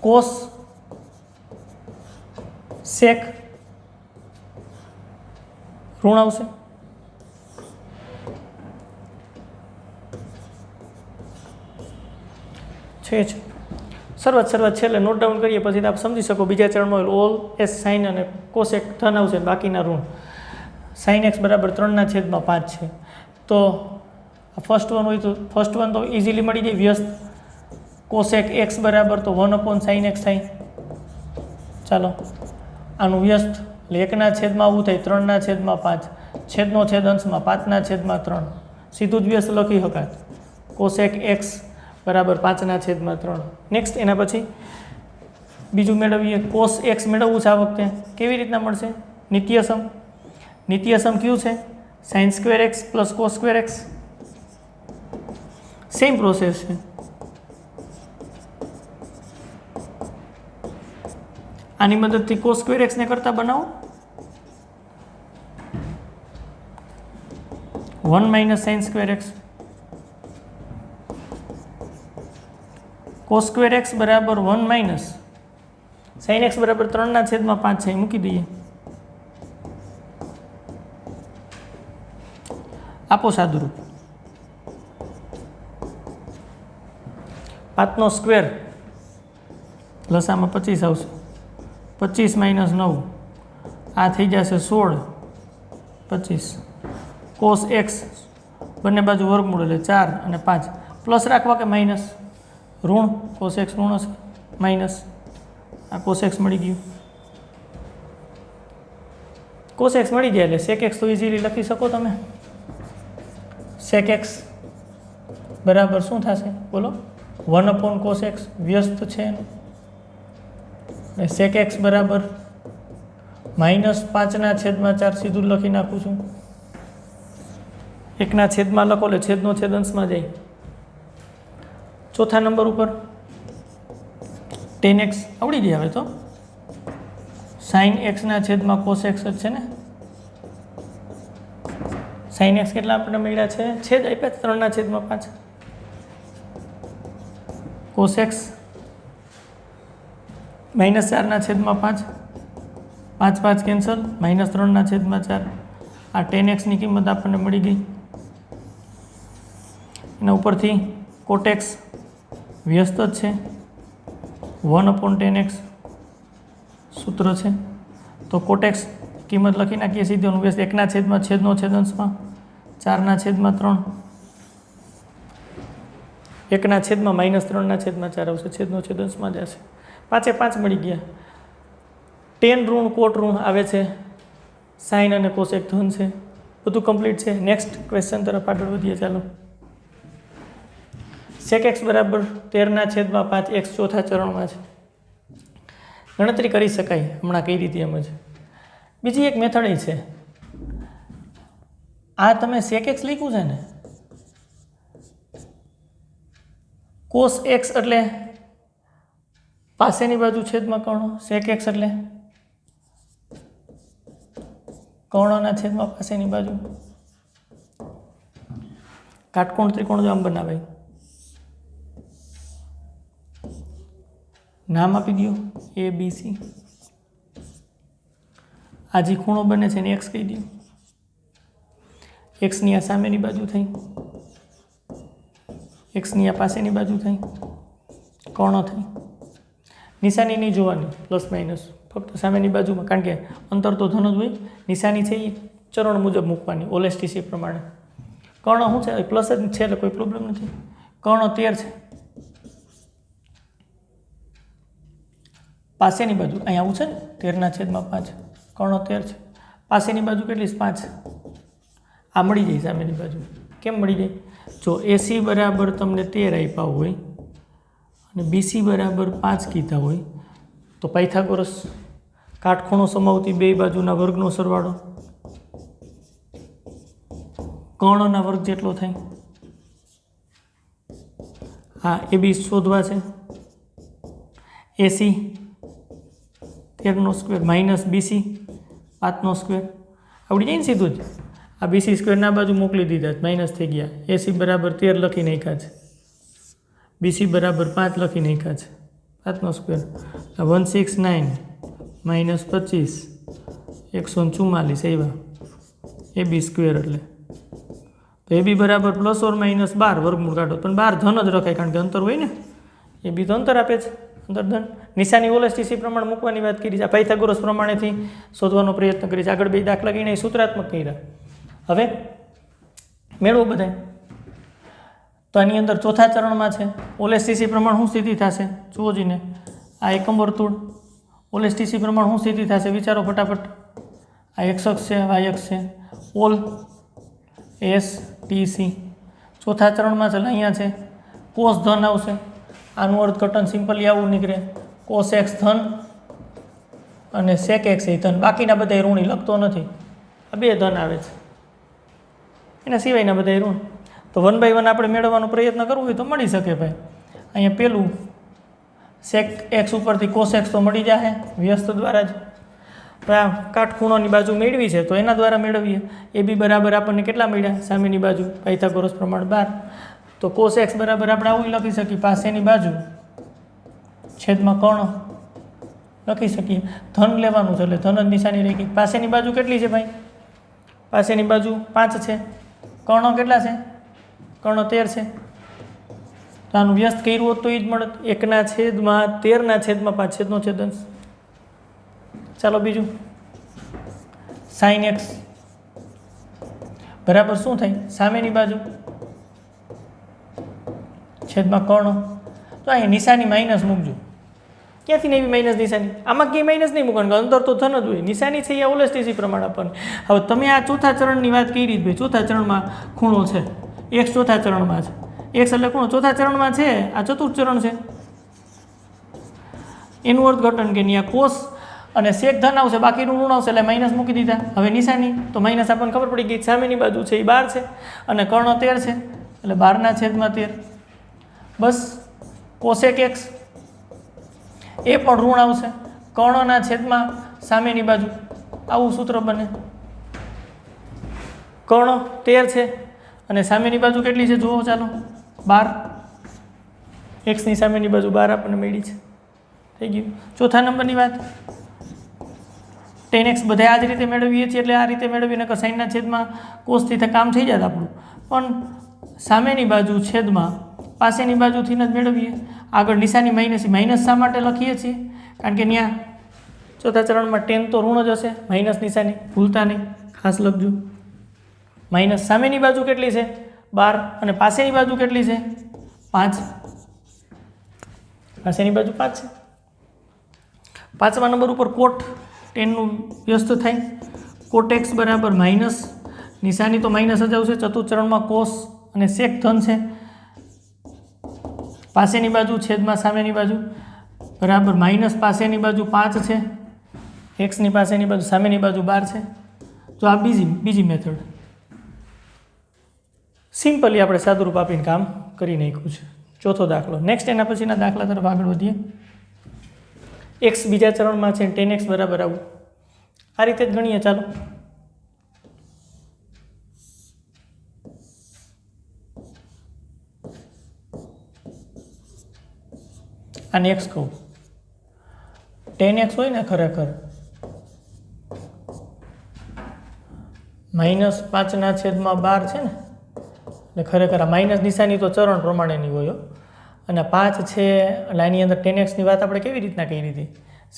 cos sec ઋણ આવશે. છે શરૂઆત છેલ્લે નોટ ડાઉન કરીએ પછી આપ સમજી શકો. બીજા ચરણમાં ઓલ એસ સાઇન અને કોસેક ધન આવશે, બાકીના ઋણ. sin x બરાબર 3/5 છે. તો ફર્સ્ટ વન હોય તો ફર્સ્ટ વન તો ઇઝીલી મળી જાય, વ્યસ્ત કોસેક x બરાબર તો 1/sin x થાય. ચાલો આનું વ્યસ્ત એટલે 1/માં આવું થાય 3/5, છેદનો છેદ અંશમાં 5/3, સીધું જ વ્યસ્ત લખી શકાય. કોસેક x બરાબર 5/3. નેક્સ્ટ એના પછી બીજું મેળવીએ. cos x મેળવવું છે આ વખતે. કેવી રીતના મળશે? નિત્યસમ કયું છે? sin² x + cos² x. Same process છે. આની મદદથી cos² x ને કરતા બનાવો 1 - sin² x. cos² x બરાબર 1 - sin x બરાબર 3/5 છે, મૂકી દઈએ. આપો સાદુરૂપ. 5નો સ્ક્વેર લસામાં 25 આવશે, 25 - 9 આ થઈ જશે 16, 25 cos x બંને બાજુ વર્ગમૂળ એટલે 4 અને 5. પ્લસ રાખવા કે માઇનસ? ઋણ. cos x ઋણ હશે, માઇનસ આ cos x મળી ગયું. cos x મળી જાય એટલે sec x તો ઇઝીલી લખી શકો તમે. sec x બરાબર શું થશે બોલો? 1/cos x વ્યસ્ત છે એનું. sec x બરાબર -5/4 સીધું લખી નાખું છું. 1/માં લખો એટલે છેદનો છેદ અંશમાં જાય. ચોથા નંબર ઉપર tan x આવડી જાય હવે તો. sin x/cos x જ છે ને. સાઇન એક્સ કેટલા આપણને મળ્યા છે? છેદ આપ્યા 3/5. Cos x -4/5. 5 5 કેન્સલ, -3/4. આ tan એક્સની કિંમત આપણને મળી ગઈ. એના ઉપરથી કોટ એક્સ વ્યસ્ત જ છે, 1/tan x સૂત્ર છે. તો કોટ એક્સ કિંમત લખી નાખીએ સીધી વ્યસ્ત 1/, છેદનો છેદંશમાં 4/3, 1/-3/4 આવશે, છેદનો છેદંશમાં જ હશે. 5 5 મળી ગયા. tan ઋણ કોટ ઋણ આવે છે, સાઇન અને કોસેક ધન છે. બધું કમ્પ્લીટ છે. નેક્સ્ટ ક્વેશ્ચન તરફ આગળ વધીએ. ચાલો. sec x બરાબર 13/5 x ચોથા ચરણમાં છે. ગણતરી કરી શકાય હમણાં કઈ રીતે એમ જ. બીજી એક મેથડ એ છે, આ તમે sec x લખ્યું છે ને, cos x એટલે પાસેની બાજુ છેદમાં કર્ણ, sec x એટલે કર્ણના છેદમાં પાસેની બાજુ. કાટકોણ ત્રિકોણ જો આમ બનાવાય, નામ આપી દો ABC. આ જે ખૂણો બને છે એને x કહી દો. x ની આ સામેની બાજુ થઈ, x ની આ પાસેની બાજુ થઈ, કર્ણ થઈ. નિશાની નહીં જોવાની, પ્લસ માઇનસ, ફક્ત સામેની બાજુમાં, કારણ કે અંતર તો ધન જ હોય. નિશાની છે એ ચરણ મુજબ મૂકવાની, ઓલેસ્ટીસી પ્રમાણે. કર્ણ શું છે? પ્લસ જ છે એટલે કોઈ પ્રોબ્લેમ નથી. કર્ણ 13 છે. પાસેની બાજુ અહીંયા આવું છે ને, 13/5, કર્ણ 13 છે. પાસેની બાજુ કેટલી? 5. આ મળી જાય સામેની બાજુ. કેમ મળી જાય? જો AC બરાબર તમને 13 આપ્યા હોય અને BC બરાબર 5 કીધા હોય તો પાયથાગોરસ કાટખૂણો સમાવતી બે બાજુના વર્ગનો સરવાળો કર્ણના વર્ગ જેટલો થાય. હા, AB શોધવા છે. AC 13 square minus BC 5 square આવડી જાય ને સીધું જ. આ BC સ્ક્વેરના બાજુ મોકલી દીધા, માઇનસ થઈ ગયા. AC બરાબર 13 લખી નાખ્યા છે, BC બરાબર 5 લખી નાખ્યા છે, 5 સ્ક્વેર. 169 માઇનસ 25 144 એવા AB સ્ક્વેર એટલે. તો AB બરાબર પ્લસ ઓર માઇનસ 12 વર્ગમૂળ કાઢો, પણ 12 ધન જ રખાય કારણ કે અંતર હોય ને. AB તો અંતર આપે છે, અંતર ધન. નિશાની ઓલેસ્ટીસી પ્રમાણે મૂકવાની વાત કરી છે. આ પાયથાગોરસ પ્રમાણેથી શોધવાનો પ્રયત્ન કરી છે. આગળ બે દાખલા ગઈને સૂત્રાત્મક કર્યા. હવે મેળવો બધાય. તો આની અંદર ચોથા ચરણમાં છે. ઓલેસ્ટીસી પ્રમાણ શું સ્થિતિ થશે જુઓ જીને. આ એકમ વર્તુળ ઓલેસ્ટીસી પ્રમાણ શું સ્થિતિ થશે વિચારો ફટાફટ. આ x અક્ષ છે, y અક્ષ છે, ઓલ STC ચોથા ચરણમાં છે. અહીંયા છે કોસ ધન આવશે. આનું અર્થઘટન સિમ્પલી આવું નીકળે, કોસ એક્સ ધન અને સેક એક્સ એ ધન. બાકીના બધા ઋણી લખતો નથી, આ બે ધન આવે છે, એના સિવાયના બધા ઋણ. તો 1 by 1 આપણે મેળવવાનો પ્રયત્ન કરવો હોય તો મળી શકે ભાઈ. અહીંયા પેલું સેક એક્સ ઉપરથી કોસ એક્સ તો મળી જશે વ્યસ્ત દ્વારા જ. આ કાટખૂણોની બાજુ મેળવી છે તો એના દ્વારા મેળવીએ. AB બરાબર આપણને કેટલા મળ્યા સામેની બાજુ પાયથાગોરસ પ્રમાણ 12. તો કોસ એક્સ બરાબર આપણે આવું લખી શકીએ, પાસેની બાજુ છેદમાં કર્ણ લખી શકીએ. ધન લેવાનું છે એટલે ધન જ નિશાની રહી ગઈ. પાસેની બાજુ કેટલી છે ભાઈ? પાસેની બાજુ 5 છે. કર્ણ કેટલા છે? કર્ણ 13 છે. તો આનું વ્યસ્ત કર્યું હોત તો એ જ મળત, 1/13/5 છેદનો છેદંશ. ચાલો બીજું, સાઇન એક્સ બરાબર શું થાય? સામેની બાજુ છેદમાં કર્ણ. તો અહીં નિશાની માઇનસ મૂકજો. ક્યાંથી ને એવી માઇનસ નિશાની? આમાં ક્યાંય માઇનસ નહીં મૂકવાનું, અંતર તો ધન જ હોય. નિશાની છે એ ઓલેસ્ટીસી પ્રમાણે આપણને. હવે તમે આ ચોથા ચરણની વાત કરી જ ભાઈ. ચોથા ચરણમાં ખૂણો છે, x ચોથા ચરણમાં છે. x એટલે ખૂણો ચોથા ચરણમાં છે, આ ચતુર્થ ચરણ છે. એનું અર્થઘટન કે નહીં, આ કોસ અને સેક ધન આવશે, બાકીનું ઋણ આવશે એટલે માઇનસ મૂકી દીધા. હવે નિશાની તો માઇનસ આપણને ખબર પડી ગઈ. સામેની બાજુ છે એ 12 છે અને કર્ણ 13 છે એટલે 12/13. બસ કોસેક એક્સ એ પણ ઋણ આવશે, કર્ણના છેદમાં સામેની બાજુ. આવું સૂત્ર બને. કર્ણ 13 છે અને સામેની બાજુ કેટલી છે જુઓ ચાલો 12 એક્સની સામેની બાજુ 12 આપણને મળી છે થઈ ગયું ચોથા નંબરની વાત tan x બધા આ જ રીતે મેળવીએ છીએ એટલે આ રીતે મેળવીને કે સાઈનના છેદમાં કોસ થીટા કામ થઈ જાય આપણું પણ સામેની બાજુ છેદમાં પાસેની બાજુથી જ મેળવીએ આગળ નિશાની માઇનસ શા માટે લખીએ છીએ કારણ કે ત્યાં ચોથા ચરણમાં tan તો ઋણ જ હશે માઇનસ નિશાની ભૂલતા નહીં ખાસ લખજો માઇનસ સામેની બાજુ કેટલી છે 12 અને પાસેની બાજુ કેટલી છે 5 પાસેની બાજુ 5 છે પાંચમા નંબર ઉપર કોટ 10 નું વ્યસ્ત થાય કોટ x બરાબર માઇનસ નિશાની તો માઇનસ જ આવશે ચતુર્ચરણમાં કોસ અને સેક ધન છે પાસેની બાજુ છેદમાં સામેની બાજુ બરાબર માઇનસ પાસેની બાજુ 5 છે એક્સની પાસેની બાજુ સામેની બાજુ 12 છે તો આ બીજી મેથડ સિમ્પલી આપણે સાદુરૂપ આપીને કામ કરી નાખ્યું છે ચોથો દાખલો નેક્સ્ટ એના પછીના દાખલા તરફ આગળ વધીએ એક્સ બીજા ચરણમાં છે tan x બરાબર આવું આ રીતે જ ગણીએ ચાલો આને x કહું tan x હોય ને ખરેખર -5/12 છે ને એટલે ખરેખર આ માઇનસ નિશાની તો ચરણ પ્રમાણેની હોય અને 5 છે એટલે આની અંદર tan x ની વાત આપણે કેવી રીતના કરી હતી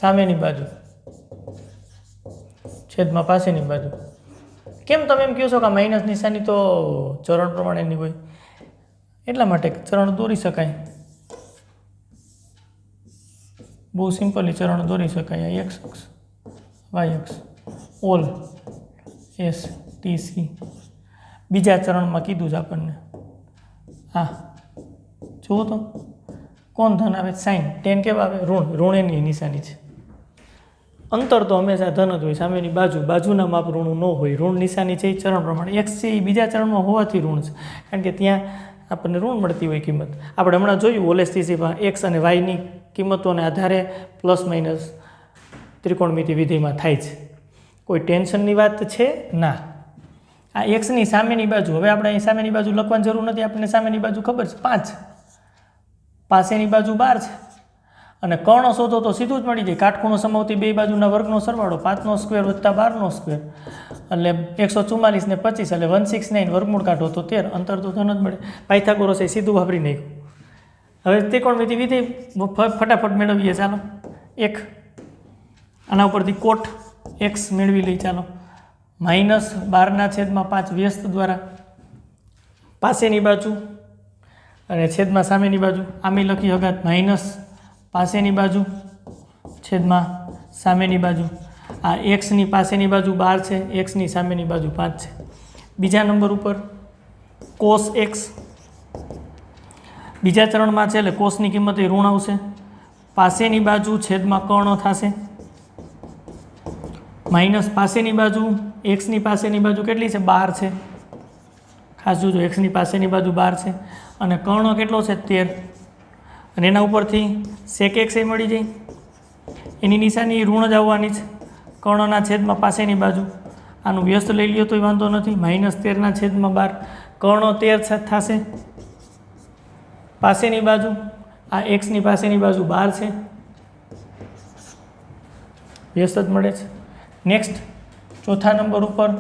સામેની બાજુ છેદમાં પાસેની બાજુ કેમ તમે એમ કહો છો કે માઇનસ નિશાની તો ચરણ પ્રમાણેની હોય એટલા માટે ચરણ દોરી શકાય બહુ સિમ્પલી ચરણ દોરી શકાય x અક્ષ y અક્ષ ઓલ એસ ટી સી બીજા ચરણમાં કીધું જ આપણને હા જુઓ તો કોણ ધન આવે સાઈન tan કેવા આવે ઋણ એની નિશાની છે અંતર તો હંમેશા ધન જ હોય સામેની બાજુના માપ ઋણ ન હોય ઋણ નિશાની છે એ ચરણ પ્રમાણે x છે એ બીજા ચરણમાં હોવાથી ઋણ છે કારણ કે ત્યાં આપણને ઋણ મળતી હોય કિંમત આપણે હમણાં જોયું ઓલેસટીસીમાં x અને yની કિંમતોને આધારે પ્લસ માઇનસ ત્રિકોણમિતિ વિધિમાં થાય છે કોઈ ટેન્શનની વાત છે ના આ એક્સની સામેની બાજુ હવે આપણે અહીં સામેની બાજુ લખવાની જરૂર નથી આપણને સામેની બાજુ ખબર છે 5 પાસેની બાજુ 12 છે અને કર્ણ શોધો તો સીધું જ મળી જાય કાટખૂણો સમાવતી બે બાજુના વર્ગનો સરવાળો 5નો સ્ક્વેર વત્તા 12નો સ્ક્વેર એટલે 144 ને 25 એટલે 169 વર્ગમૂળ કાઢો તો 13 અંતર તો ધન જ મળે પાયથાગોરસ એ સીધું વાપરી નાખ્યું હવે ત્રિકોણમિતિ વિધિ ફટાફટ મેળવીએ ચાલો એક આના ઉપરથી કોટ x મેળવી લઈ ચાલો -12/5 વ્યસ્ત દ્વારા પાસેની બાજુ અને છેદમાં સામેની બાજુ આમે લખી હગાત માઇનસ પાસેની બાજુ છેદમાં સામેની બાજુ આ એક્સની પાસેની બાજુ 12 છે એક્સની સામેની બાજુ 5 છે બીજા નંબર ઉપર કોસ એક્સ બીજા ચરણમાં છે એટલે કોસની કિંમત એ ઋણ આવશે પાસેની બાજુ છેદમાં કર્ણ થશે માઇનસ પાસેની બાજુ એક્સની પાસેની બાજુ કેટલી છે 12 છે ખાસ જોજો એક્સની પાસેની બાજુ 12 છે અને કર્ણ કેટલો છે 13 અને એના ઉપરથી સેક એક્સ એ મળી જાય એની નિશાની ઋણ જ આવવાની છે કર્ણના છેદમાં પાસેની બાજુ આનું વ્યસ્ત લઈ લ્યો તોય વાંધો નથી -13/12 કર્ણ 13 થશે પાસેની બાજુ આ એક્સની પાસેની બાજુ 12 છે વ્યસ્ત જ મળે છે નેક્સ્ટ ચોથા નંબર ઉપર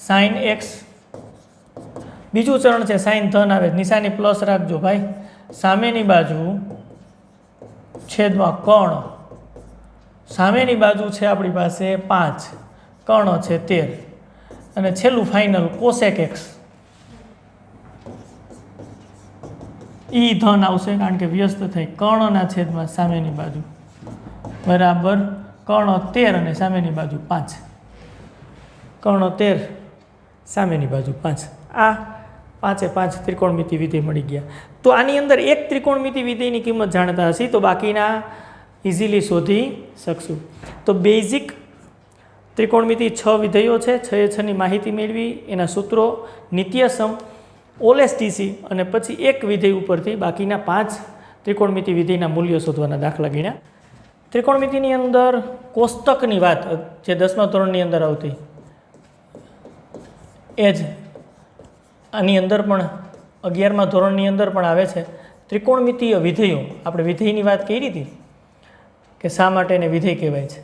સાઇન એક્સ બીજું ચરણ છે સાઇન ધન આવે નિશાની પ્લસ રાખજો ભાઈ સામેની બાજુ છેદમાં કર્ણ સામેની બાજુ છે આપણી પાસે 5 કર્ણ છે 13 અને છેલ્લું ફાઇનલ કોસેક એક્સ ઈ ધન આવશે કારણ કે વ્યસ્ત થઈ કર્ણના છેદમાં સામેની બાજુ બરાબર કર્ણ 13 અને સામેની બાજુ 5 કર્ણ 13 સામેની બાજુ 5 આ 5 ત્રિકોણમિતિ વિધેય મળી ગયા તો આની અંદર એક ત્રિકોણમિતિ વિધેયની કિંમત જાણતા હશે તો બાકીના ઇઝીલી શોધી શકશું તો બેઝિક ત્રિકોણમિતિ 6 વિધેયો છે 6 માહિતી મેળવી એના સૂત્રો નિત્યસમ ઓલેસટીસી અને પછી એક વિધેય ઉપરથી બાકીના 5 ત્રિકોણમિતિ વિધેયના મૂલ્યો શોધવાના દાખલા ગણ્યા ત્રિકોણમિતિની અંદર કોષ્ટકની વાત જે 10મા ધોરણની અંદર આવતી એ જ આની અંદર પણ 11મા ધોરણની અંદર પણ આવે છે ત્રિકોણમિતીય વિધેયો. આપણે વિધેયની વાત કરી હતી કે શા માટે એને વિધેય કહેવાય છે.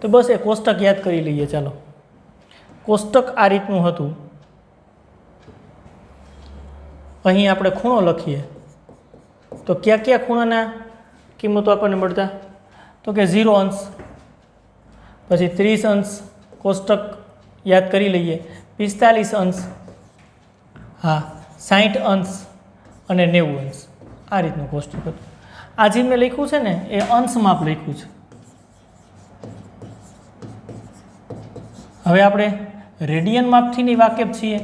તો બસ એ કોષ્ટક યાદ કરી લઈએ. ચાલો, કોષ્ટક આ રીતનું હતું. અહીં આપણે ખૂણો લખીએ તો કયા કયા ખૂણાના કિંમતો આપણને મળતા? તો કે 0 અંશ, પછી 30 અંશ, કોષ્ટક યાદ કરી લઈએ, 45 અંશ, હા 60 અંશ અને 90 અંશ. આ રીતનું કોષ્ટક હતું. આ જે મેં લખ્યું છે ને એ અંશ માપ લખ્યું છે. હવે આપણે રેડિયન માપથી વાકેફ છીએ.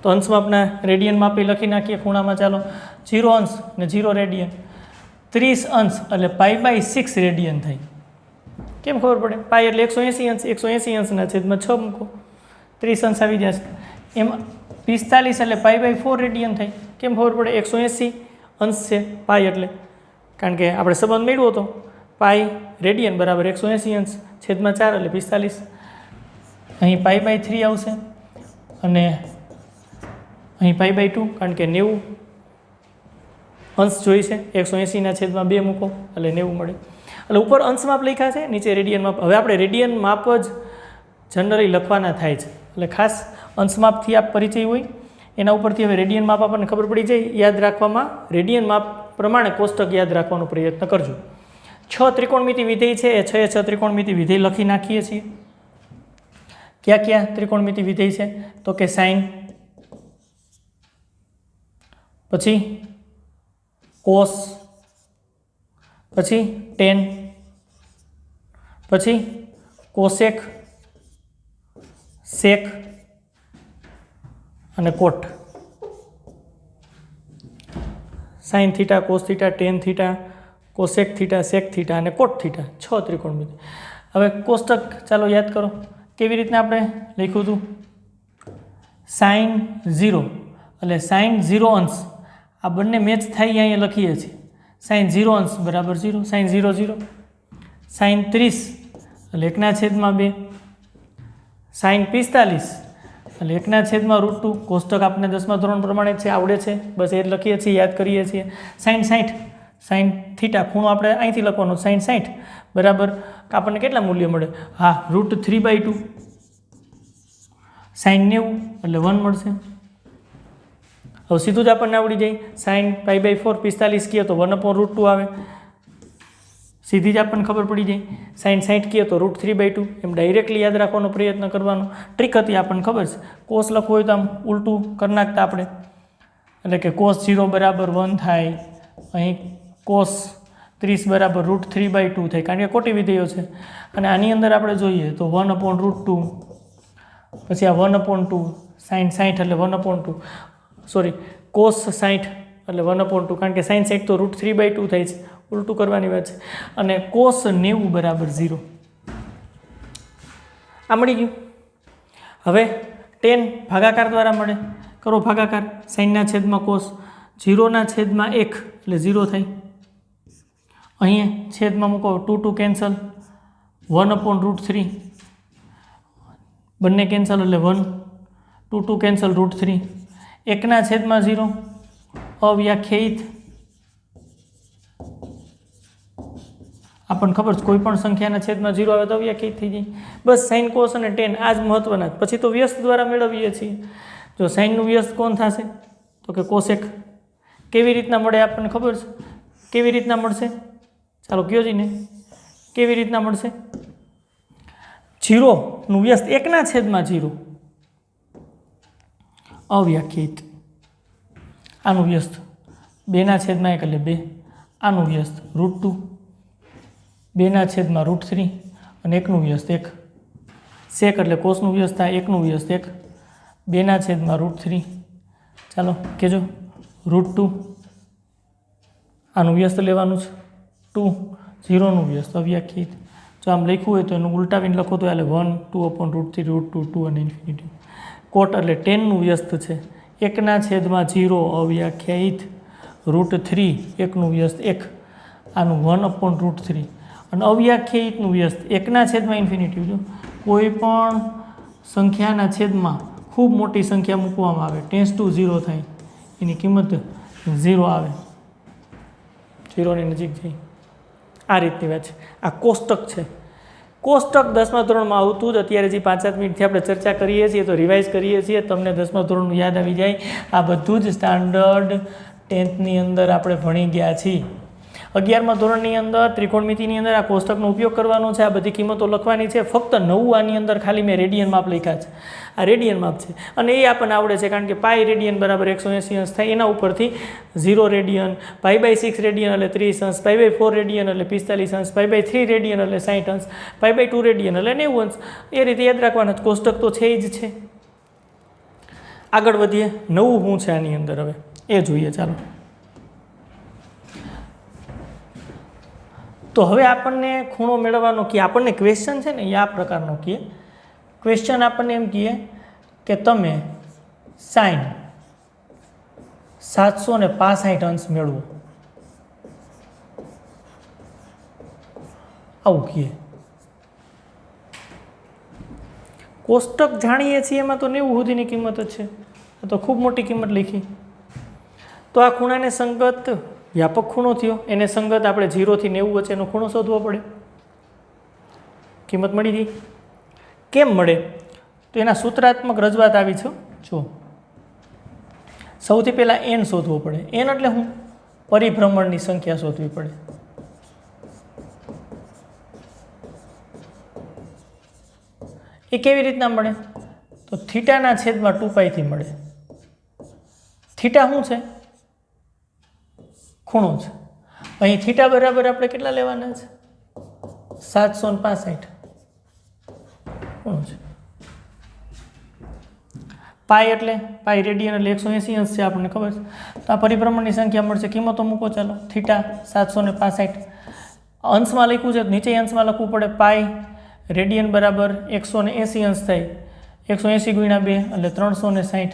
તો અંશ માપના રેડિયન માપી લખી નાખીએ ખૂણામાં. ચાલો, 0 અંશ ને 0 રેડિયન, 30 અંશ એટલે π/6 રેડિયન થાય. કેમ ખબર પડે? પાઈ એટલે 180 અંશ, 180 અંશના છેદમાં 6 મૂકો, 30 અંશ આવી જશે. એમાં 45 એટલે π/4 રેડિયન થાય. કેમ ખબર પડે? 180 અંશ છે પાઈ એટલે, કારણ કે આપણે સંબંધ મેળવ્યો હતો પાઈ રેડિયન બરાબર 180 અંશ છેદમાં 4 એટલે 45. અહીં π/3 આવશે અને અહીં π/2, કારણ કે 90 અંશ જોઈ છે. 180ના છેદમાં 2 મૂકો એટલે 90 મળે. એટલે ઉપર અંશ માપ લખ્યા છે, નીચે રેડિયન માપ. હવે આપણે રેડિયન માપ જ જનરલી લખવાના થાય છે, એટલે ખાસ અંશ માપથી આપ પરિચય હોય એના ઉપરથી હવે રેડિયન માપ આપણને ખબર પડી જાય. યાદ રાખવામાં રેડિયન માપ પ્રમાણે કોષ્ટક યાદ રાખવાનો પ્રયત્ન કરજો. 6 ત્રિકોણમિતિ વિધેય છે, એ 6 ત્રિકોણમિતિ વિધેય લખી નાખીએ છીએ. ક્યાં ક્યાં ત્રિકોણમિતિ વિધેય છે? તો કે સાઇન, પછી કોસ, પછી ટેન, પછી કોસેક, સેક અને cot. Sine theta, cos theta, tan theta, cosec theta, sec theta અને કોટ થીટા. 6 ત્રિકોણમિતિ. હવે કોષ્ટક ચાલો યાદ કરો. કેવી રીતના આપણે લખ્યું હતું? સાઇન 0 એટલે સાઇન 0 અંશ, આ બંને મેચ થાય અહીંયા લખીએ છીએ. સાઇન 0 અંશ બરાબર 0, સાઇન 0 0, સાઇન 30 એટલે 1/2, સાઇન 45 એટલે 1/√2. કોષ્ટક આપણે 10મા ધોરણ પ્રમાણે છે, આવડે છે, બસ એ જ લખીએ છીએ, યાદ કરીએ છીએ. સાઇન 60, સાઇન થીટા, ખૂણો આપણે અહીંથી લખવાનો, સાઇન 60 બરાબર આપણને કેટલા મૂલ્ય મળે? હા, √3/2. સાઇન 90 એટલે 1 મળશે. હવે સીધું જ આપણને આવડી જાય. સાઇન π/4 45 કહીએ તો 1/√2 આવે, સીધી જ આપણને ખબર પડી જાય. સાઇન 60 કહીએ તો √3/2. એમ ડાયરેક્ટલી યાદ રાખવાનો પ્રયત્ન કરવાનો. ટ્રીક હતી આપણને ખબર છે. કોસ લખવું હોય તો આમ ઉલટું કરી નાખતા આપણે, એટલે કે cos 0 બરાબર 1 થાય. અહીં cos 30 બરાબર √3/2 થાય, કારણ કે ખોટી વિધેયો છે. અને આની અંદર આપણે જોઈએ તો 1/√2, પછી આ 1/2, સાઇન 60 એટલે 1/2, સોરી cos 60 એટલે 1/2, કારણ કે સાઇન 60 તો √3/2 થાય છે, ઉલટું કરવાની વાત છે. અને cos 90 બરાબર 0. આ મળી ગયું. હવે ટેન ભાગાકાર દ્વારા મળે. કરો ભાગાકાર. સાઇનના છેદમાં કોસ, 0ના છેદમાં 1 એટલે 0 થાય. અહીંયા છેદમાં મૂકો, 2 2 કેન્સલ, 1/√3 બંને કેન્સલ એટલે 1, 2 2 કેન્સલ √3. 1ના છેદમાં 0 અવ્યાખ્યાયિત. આપણને ખબર છે કોઈ પણ સંખ્યાના છેદમાં 0 આવે તો અવ્યાખ્યાયિત થઈ જાય. બસ સાઇન, કોસ અને ટેન આ જ મહત્વના. પછી તો વ્યસ્ત દ્વારા મેળવીએ છીએ. જો સાઇનનું વ્યસ્ત કોણ થશે? તો કે કોસેક. કેવી રીતના મળે આપણને ખબર છે? કેવી રીતના મળશે? ચાલો કયો જઈને કેવી રીતના મળશે? 0નું વ્યસ્ત 1ના છેદમાં 0 અવ્યાખ્યાયિત. આનું વ્યસ્ત 2ના છેદમાં 1 એટલે 2. આનું વ્યસ્ત √2, 2ના છેદમાં √3 અને 1નું વ્યસ્ત 1. સેક એટલે કોસનું વ્યસ્ત થાય, 1નું વ્યસ્ત 1, 2ના છેદમાં √3. ચાલો કહેજો √2. આનું વ્યસ્ત લેવાનું છે 2, 0નું વ્યસ્ત અવ્યાખ્યાયિત. જો આમ લખ્યું હોય તો એનું ઉલટાવીને લખો તો એટલે 1 2/√3 √2 2 અને ઇન્ફિનિટી. કોટ એટલે ટેનનું વ્યસ્ત છે 1ના છેદમાં 0 અવ્યાખ્યાયિત, √3 1નું વ્યસ્ત 1, આનું 1/√3 અને અવ્યાખ્યાયિતનું વ્યસ્ત 1ના છેદમાં ઇન્ફિનિટી. જો કોઈ પણ સંખ્યાના છેદમાં ખૂબ મોટી સંખ્યા મૂકવામાં આવે, ટેન્સ ટુ 0 થાય, એની કિંમત 0 આવે, 0ની નજીક જઈ. આ રીતની વાત છે. આ કોષ્ટક છે. કોષ્ટક 10મા ધોરણમાં આવતું જ. અત્યારે જે 5-7 મિનિટથી આપણે ચર્ચા કરીએ છીએ તો રિવાઇઝ કરીએ છીએ, તમને 10મા ધોરણનું યાદ આવી જાય. આ બધું જ સ્ટાન્ડર્ડ 10thની અંદર આપણે ભણી ગયા છીએ. 11મા ધોરણની અંદર ત્રિકોણમિતિની અંદર આ કોષ્ટકનો ઉપયોગ કરવાનો છે, આ બધી કિંમતો લખવાની છે. ફક્ત 9 આની અંદર ખાલી મેં રેડિયન માપ લખ્યા છે. આ રેડિયન માપ છે અને એ આપણને આવડે છે, કારણ કે પાઈ રેડિયન બરાબર 180 અંશ થાય. એના ઉપરથી 0 રેડિયન, π/6 રેડિયન એટલે 30 અંશ, π/4 રેડિયન એટલે 45 અંશ, π/3 રેડિયન એટલે 60 અંશ, π/2 રેડિયન એટલે 90 અંશ. એ રીતે યાદ રાખવાના. કોષ્ટક તો છે જ છે. આગળ વધીએ. નવું શું છે આની અંદર હવે એ જોઈએ. ચાલો, તો હવે આપણને ખૂણો મેળવવાનો કે આપણને ક્વેશ્ચન છે ને એ આ પ્રકારનો કહે. ક્વેશ્ચન આપણને એમ કહે કે તમે sin 765 અંશ મેળવો, આવું કહે. કોષ્ટક જાણીએ છીએ એમાં તો 90 સુધીની કિંમત જ છે. તો ખૂબ મોટી કિંમત લખી. તો આ ખૂણાને સંગત વ્યાપક ખૂણો થયો. એને સંગત આપણે 0 થી 90 વચ્ચેનો ખૂણો શોધવો પડે. કિંમત મળી ગઈ. કેમ મળે? તો એના સૂત્રાત્મક રજૂઆત આવી છે. જો સૌથી પહેલાં n શોધવો પડે. n એટલે શું? પરિભ્રમણની સંખ્યા શોધવી પડે. એ કેવી રીતના મળે? તો થીટાના છેદમાં 2π થી મળે. થીટા શું છે? ખૂણો છે. અહીં થીટા બરાબર આપણે કેટલા લેવાના છે? 765 ખૂણો છે. પાઈ એટલે પાઈ રેડિયન એટલે 180 અંશ છે, આપણને ખબર છે. તો આ પરિભ્રમણની સંખ્યા મળશે. કિંમતો મૂકો ચાલો. થીટા 765 અંશમાં લખ્યું છે, નીચે અંશમાં લખવું પડે. પાઈ રેડિયન બરાબર 180 અંશ થાય. 180 ગુણ્યા 2 એટલે 360.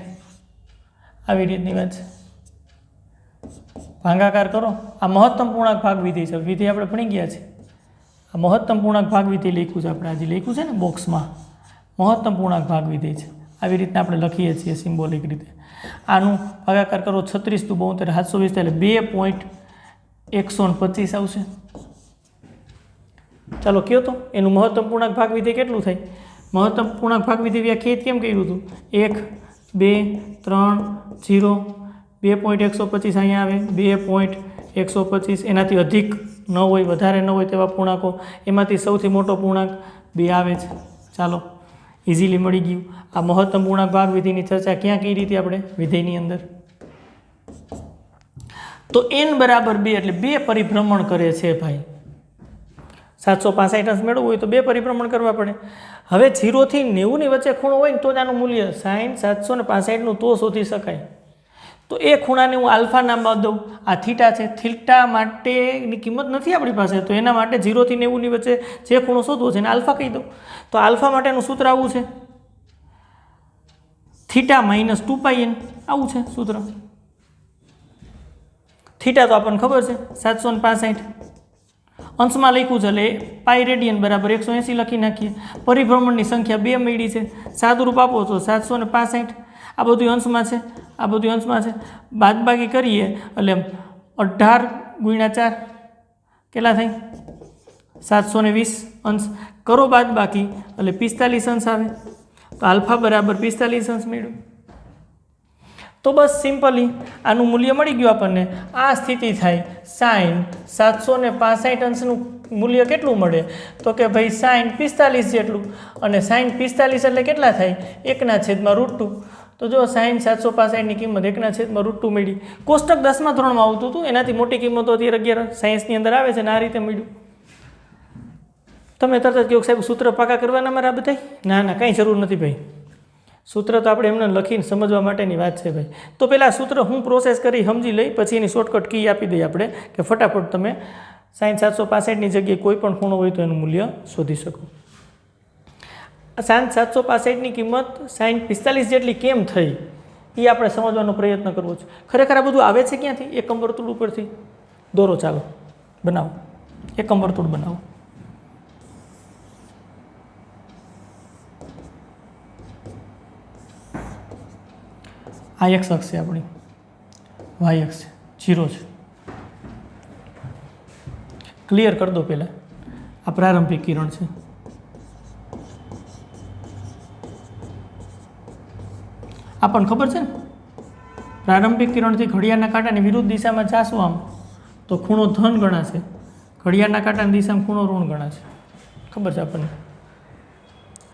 આવી રીતની વાત છે. ભાગાકાર કરો. આ મહત્તમ પૂર્ણાંક ભાગ વિધિ છે. વિધિ આપણે ભણી ગયા છે. આ મહત્તમ પૂર્ણાંક ભાગ વિધિ લખ્યું છે આપણે. આજે લખ્યું છે ને બોક્સમાં, મહત્તમ પૂર્ણાંક ભાગ વિધિ છે. આવી રીતના આપણે લખીએ છીએ સિમ્બોલિક રીતે. આનું ભાગાકાર કરો. 36 × 72 720 એટલે 2.125 આવશે. ચાલો કયો તો એનું મહત્તમ પૂર્ણાંક ભાગ વિધિ કેટલું થાય? મહત્તમ પૂર્ણાંક ભાગ વિધિ વ્યાખ્યાયિત કેમ કર્યું હતું? 1 2 3 0 2.125 અહીંયા આવે. 2.125 એનાથી અધિક ન હોય, વધારે ન હોય તેવા પૂર્ણાંકો. એમાંથી સૌથી મોટો પૂર્ણાંક 2 આવે છે. ચાલો, ઇઝીલી મળી ગયું. આ મહત્તમ પૂર્ણાંક ભાગ વિધિની ચર્ચા ક્યાં કરી હતી આપણે? વિધેયની અંદર. તો n બરાબર 2 એટલે 2 પરિભ્રમણ કરે છે ભાઈ. 765 અંશ મેળવવું હોય તો 2 પરિભ્રમણ કરવા પડે. હવે 0 થી 90 ની વચ્ચે ખૂણો હોય ને તો જ આનું મૂલ્ય sin 765 તો શોધી શકાય. તો એ ખૂણાને હું આલ્ફા નામ દઉં. આ થીટા છે. થીટા માટેની કિંમત નથી આપણી પાસે, તો એના માટે 0 થી 90 ની વચ્ચે જે ખૂણો શોધવો છે એને આલ્ફા કહી દઉં. તો આલ્ફા માટેનું સૂત્ર આવું છે, થીટા માઇનસ 2πn. આવું છે સૂત્ર. થીટા તો આપણને ખબર છે 765 અંશમાં લખ્યું છે એટલે પાઈ રેડિયન બરાબર 180 લખી નાખીએ. પરિભ્રમણની સંખ્યા 2 મળી છે. સાદુરૂપ આપો તો 765. આ બધું અંશમાં છે, આ બધું અંશમાં છે. બાદબાકી કરીએ એટલે 18 ગુણ્યા 4 કેટલા થાય? 720 અંશ. કરો બાદબાકી એટલે 45 અંશ આવે. તો આલ્ફા બરાબર 45 અંશ મેળવ્યું. તો બસ સિમ્પલી આનું મૂલ્ય મળી ગયું આપણને. આ સ્થિતિ થાય સાઇન 765 અંશનું મૂલ્ય કેટલું મળે? તો કે ભાઈ સાઇન 45 જેટલું. અને સાઇન 45 એટલે કેટલા થાય? 1/√2. તો જો સાઇન 765ની કિંમત 1/√2 મળી. કોષ્ટક 10મા ધોરણમાં આવતું હતું, એનાથી મોટી કિંમતો અત્યારે 11 સાયન્સની અંદર આવે છે ને આ રીતે મળ્યું. તમે તરત જ કહો સાહેબ સૂત્ર પાકા કરવાના મારા બધા? ના ના, કાંઈ જરૂર નથી ભાઈ. સૂત્ર તો આપણે એમને લખીને સમજવા માટેની વાત છે ભાઈ. તો પહેલાં સૂત્ર હું પ્રોસેસ કરી સમજી લઈ, પછી એની શોર્ટકટ કી આપી દઈએ આપણે કે ફટાફટ તમે સાઇન 765ની જગ્યાએ કોઈ પણ ખૂણો હોય તો એનું મૂલ્ય શોધી શકો. સાઇન 765ની કિંમત સાઇન 45 જેટલી કેમ થઈ એ આપણે સમજવાનો પ્રયત્ન કરવો છે. ખરેખર આ બધું આવે છે ક્યાંથી? એકમ વર્તુળ ઉપરથી. દોરો ચાલો, બનાવો એકમ વર્તુળ બનાવો. આ એક્સ અક્ષ છે આપણી, વાય અક્ષ છે, 0 છે. ક્લિયર કરી દો પહેલાં. આ પ્રારંભિક કિરણ છે. આપણને ખબર છે ને પ્રારંભિક કિરણથી ઘડિયાળના કાંટાની વિરુદ્ધ દિશામાં જાશું આમ તો ખૂણો ધન ગણાશે, ઘડિયાળના કાંટાની દિશામાં ખૂણો ઋણ ગણાશે. ખબર છે આપણને.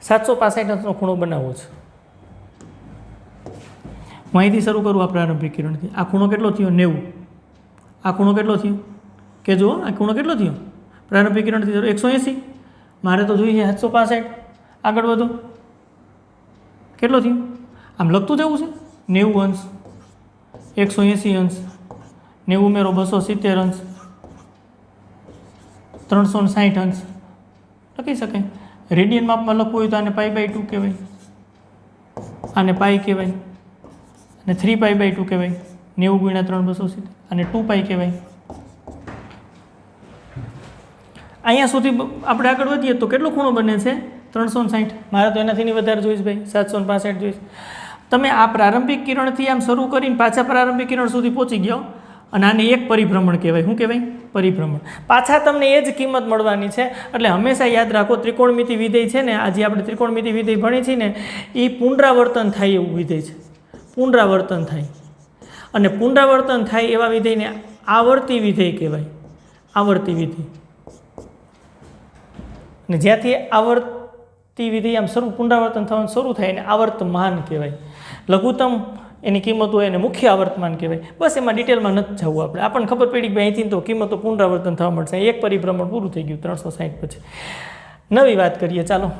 765 ખૂણો બનાવવો છે. હું અહીંથી શરૂ કરું આ પ્રારંભિક કિરણથી. આ ખૂણો કેટલો થયો? 90. આ ખૂણો કેટલો થયો કે જુઓ, આ ખૂણો કેટલો થયો પ્રારંભિક કિરણથી? 180. મારે તો જોઈએ 765. આગળ વધો. કેટલો થયો? આમ લખતું જવું છે. 90 અંશ, 180 અંશ, 90 ઉમેરો 270 અંશ, 360 અંશ લખી શકાય. રેડિયન માપમાં લખવું હોય તો આને π/2 કહેવાય, આને પાઈ કહેવાય, અને 3π/2 કહેવાય. 90 × 3 270, અને 2π કહેવાય. અહીંયા સુધી આપણે આગળ વધીએ તો કેટલો ખૂણો બને છે? 360. મારે તો એનાથી વધારે જોઈશ ભાઈ, 765 જોઈશ. તમે આ પ્રારંભિક કિરણથી આમ શરૂ કરીને પાછા પ્રારંભિક કિરણ સુધી પહોંચી ગયો, અને આને એક પરિભ્રમણ કહેવાય. શું કહેવાય? પરિભ્રમણ. પાછા તમને એ જ કિંમત મળવાની છે. એટલે હંમેશા યાદ રાખો, ત્રિકોણમિતિ વિધેય છે ને, આજે આપણે ત્રિકોણમિતિ વિધેય ભણી છીએ ને, એ પુનરાવર્તન થાય એવું વિધેય છે. પુનરાવર્તન થાય, અને પુનરાવર્તન થાય એવા વિધેયને આવર્તી વિધેય કહેવાય. આવર્તી વિધેય. અને જ્યાંથી આવર્તી વિધેય આમ પુનરાવર્તન થવાનું શરૂ થાય એને આવર્તમાન કહેવાય. લઘુત્તમ એની કિંમત હોય એને મુખ્ય આવર્તમાન કહેવાય. બસ એમાં ડિટેલમાં નથી જવું આપણે. આપણને ખબર પડી કે અહીંથી તો કિંમતો પુનરાવર્તન થવા મળશે. એક પરિભ્રમણ પૂરું થઈ ગયું 360 પછી. નવી વાત કરીએ ચાલો.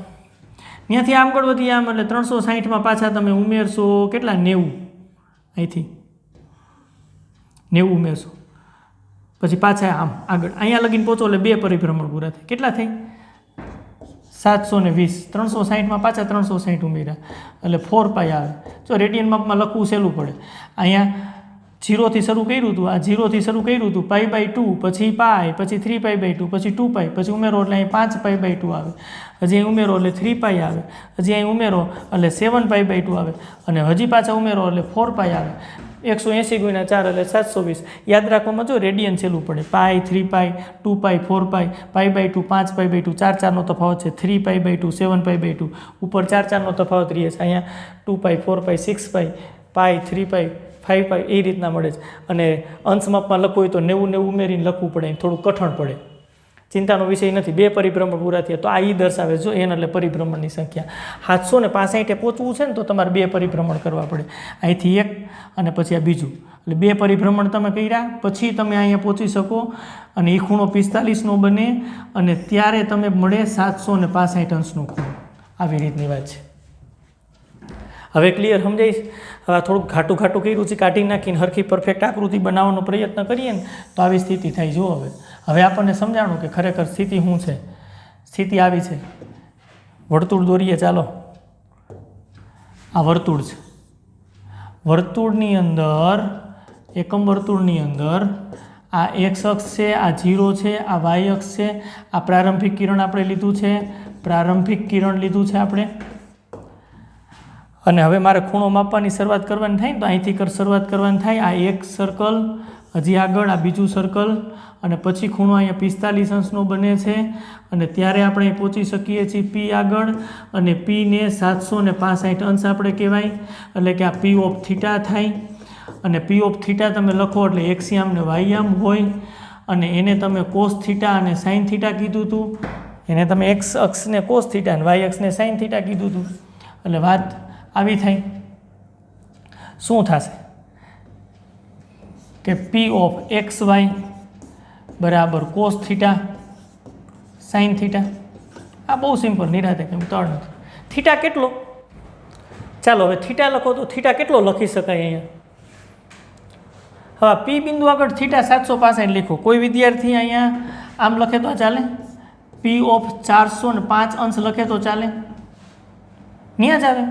ત્યાંથી આગળ વધીએ આમ, એટલે 360માં પાછા તમે ઉમેરશો કેટલા? 90. અહીંથી 90 ઉમેરશો, પછી પાછા આમ આગળ અહીંયા લગીને પહોંચો એટલે 2 પરિભ્રમણ પૂરા થાય. કેટલા થઈ? 720. 360માં પાછા 360 ઉમેર્યા એટલે 4π આવે. જો રેડિયન માપમાં લખવું સહેલું પડે. અહીંયા 0થી શરૂ કર્યું હતું, આ 0થી શરૂ કર્યું હતું, π/2, પછી π, પછી 3π/2, પછી 2π, પછી ઉમેરો એટલે અહીં 5π/2 આવે. હજી અહીં ઉમેરો એટલે 3π આવે. હજી અહીં ઉમેરો એટલે 7π/2 આવે. અને હજી પાછા ઉમેરો એટલે 4π આવે. 180 × 4 એટલે 720. યાદ રાખવામાં જો રેડિયન છેલ્લું પડે. π, 3π, 2π, 4π, π/2, 5π/2, 4 તફાવત છે. 3π/2, 7π/2, ઉપર 4 તફાવત રહે છે. અહીંયા 2π, 4π, 6π, π, 3π, 5π એ રીતના મળે છે. અને અંશ માપમાં લખવું હોય તો 90 ઉમેરીને લખવું પડે, થોડું કઠણ પડે. ચિંતાનો વિષય નથી. 2 પરિભ્રમણ પૂરા થયા તો આ ઈ દર્શાવે જો એન એટલે પરિભ્રમણની સંખ્યા. 765 પહોંચવું છે ને તો તમારે 2 પરિભ્રમણ કરવા પડે. અહીંથી એક અને પછી આ બીજું, એટલે 2 પરિભ્રમણ તમે કર્યા પછી તમે અહીંયા પહોંચી શકો. અને એ ખૂણો 45નો બને, અને ત્યારે તમે મળે 765 અંશનો ખૂણો. આવી રીતની વાત છે. હવે ક્લિયર સમજાઈશ? હવે થોડુંક ઘાટું કર્યું છે, કાઢી નાખીને હરખી પરફેક્ટ આકૃતિ બનાવવાનો પ્રયત્ન કરીએ ને તો આવી સ્થિતિ થાય. જુઓ હવે આપણને સમજાણું કે ખરેખર સ્થિતિ શું છે. સ્થિતિ આવી છે. વર્તુળ દોરીએ ચાલો. આ વર્તુળ છે. વર્તુળની અંદર, એકમ વર્તુળની અંદર આ x અક્ષ છે, આ 0 છે, આ y અક્ષ છે, આ પ્રારંભિક કિરણ આપણે લીધું છે, પ્રારંભિક કિરણ લીધું છે આપણે. અને હવે મારે ખૂણો માપવાની શરૂઆત કરવાની થાય ને તો અહીંથી શરૂઆત કરવાની થાય. આ એક સર્કલ, હજી આગળ આ બીજું સર્કલ, અને પછી ખૂણો અહીંયા 45 અંશનો બને છે. અને ત્યારે આપણે પહોંચી શકીએ છીએ P આગળ, અને Pને 765 અંશ આપણે કહેવાય. એટલે કે આ P ઓફ થીટા થાય. અને P ઓફ થીટા તમે લખો એટલે એક્સિયામ ને વાયયામ હોય. અને એને તમે કોસ થીટા અને સાઇન થીટા કીધું હતું. એને તમે એક્સ અક્ષને કોસ થીટા અને વાય અક્ષને સાઇન થીટા કીધું હતું. એટલે વાત આવી થાય. શું થશે કે P ઓફ એક્સ વાય બરાબર કોસ થીટા સાઇન થીટા. આ બહુ સિમ્પલ, નિરાતે કેમ તળ નથી. થીટા કેટલો? ચાલો હવે થીટા લખો તો થીટા કેટલો લખી શકાય અહીંયા? હવે P બિંદુ આગળ થીટા 765 લખો. કોઈ વિદ્યાર્થી અહીંયા આમ લખે તો ચાલે? P ઓફ 405 અંશ લખે તો ચાલે? નહીં જ આવે.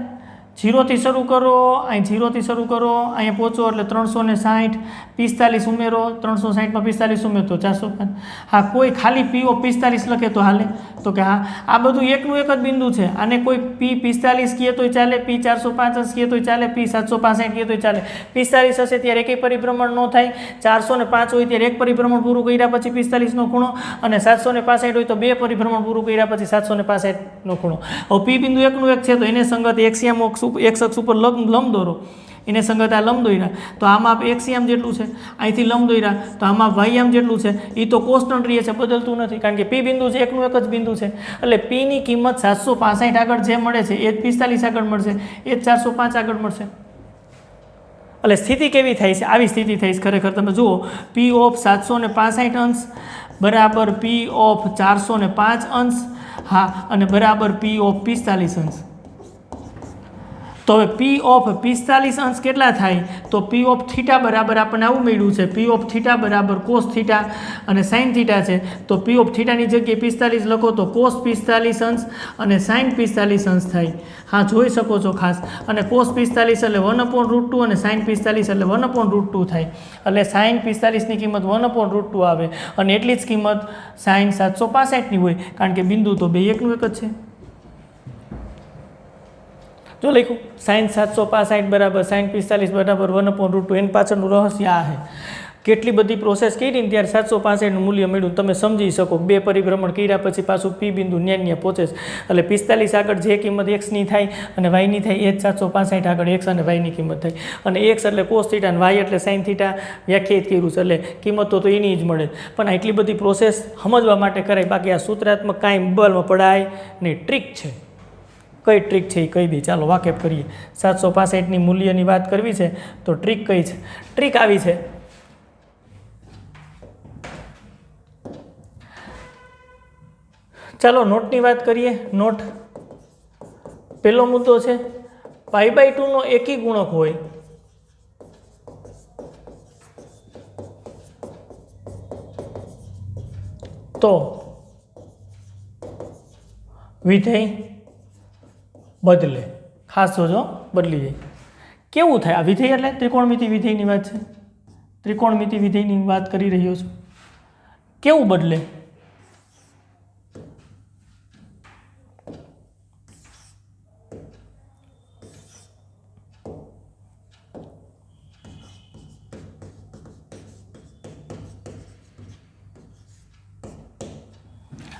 0થી શરૂ કરો, અહીં 0થી શરૂ કરો, અહીંયા પહોંચો એટલે 360, 45 ઉમેરો, 360માં 45 ઉમેરો તો 405. હા, કોઈ ખાલી પી ઓફ 45 લખે તો હાલે? તો કે હા, આ બધું એકનું એક જ બિંદુ છે. આને કોઈ પી 45 કહે તોય ચાલે, પી 465 કહે તોય ચાલે, પી 765 કહે તોય ચાલે. 45 હશે ત્યારે એકેય પરિભ્રમણ ન થાય. 405 હોય ત્યારે એક પરિભ્રમણ પૂરું કર્યા પછી 45નો ખૂણો, અને 765 હોય તો બે પરિભ્રમણ પૂરું કર્યા પછી 765નો ખૂણો. હવે પી બિંદુ એકનું એક છે તો એને સંગત એક્સિયમ એક્સ અક્ષ ઉપર લંબ દોરો, એને સંગત આ લંબ દોર્યા તો આમાં એક્સિયમ જેટલું છે, અહીંથી લંબ દોર્યા તો આમાં વાયમ જેટલું છે. એ તો કોન્સ્ટન્ટ રહે છે, બદલતું નથી, કારણ કે પી બિંદુ છે એકનું એક જ બિંદુ છે. એટલે પીની કિંમત 765 આગળ જે મળે છે એ જ 45 આગળ મળશે, એ જ 405 આગળ મળશે. એટલે સ્થિતિ કેવી થાય છે? આવી સ્થિતિ થઈ છે ખરેખર. તમે જુઓ, પી ઓફ 765 અંશ બરાબર પી ઓફ 405 અંશ, હા, અને બરાબર પી ઓફ 45 અંશ. તો હવે પી ઓફ 45 અંશ કેટલા થાય? તો પી ઓફ થીટા બરાબર આપણને આવું મળ્યું છે, પી ઓફ થીટા બરાબર કોસ થીટા અને સાઇન થીટા છે. તો પી ઓફ થીટાની જગ્યાએ 45 લખો તો કોસ 45 અંશ અને સાઇન 45 અંશ થાય. હા, જોઈ શકો છો ખાસ. અને કોસ 45 એટલે 1/√2 અને સાઇન 45 એટલે 1/√2 થાય. એટલે સાઇન 45ની કિંમત 1/√2 આવે, અને એટલી જ કિંમત સાઇન 765ની હોય, કારણ કે બિંદુ તો બે એકનું એક જ છે. જો લખ્યું સાઇન 765 બરાબર સાઇન 45 બરાબર 1/√2. એની પાછળનું રહસ્ય આ છે. કેટલી બધી પ્રોસેસ કરી ને ત્યારે 765નું મૂલ્ય મળ્યું. તમે સમજી શકો, બે પરિભ્રમણ કર્યા પછી પાછું પી બિંદુ ન્યા પહોંચે છે. એટલે 45 આગળ જે કિંમત એક્સની થાય અને વાયની થાય એ જ 765 આગળ એક્સ અને વાયની કિંમત થાય. અને એક્સ એટલે કોસ થીટા અને વાય એટલે સાઇન થીટા વ્યાખ્યાયિત કર્યું છે, એટલે કિંમતો તો એની જ મળે. પણ એટલી બધી પ્રોસેસ સમજવા માટે કરાય, બાકી આ સૂત્રાત્મક કાંઈ મોબાઈલમાં પડાય નહીં. ટ્રીક છે. કઈ ટ્રીક છે એ કહી દઈએ, ચાલો વાકેફ કરીએ. 765ની મૂલ્યની વાત કરવી છે તો ટ્રીક કઈ છે? ટ્રીક આવી છે, ચાલો નોટની વાત કરીએ. નોટ પહેલો મુદ્દો છે, π/2નો એકી ગુણક હોય તો વિધેય બદલે. ખાસ જોજો, બદલી જાય. કેવું થાય આ વિધેય? એટલે ત્રિકોણમિતિ વિધેયની વાત છે, ત્રિકોણમિતિ વિધેયની વાત કરી રહ્યો છું. કેવું બદલે?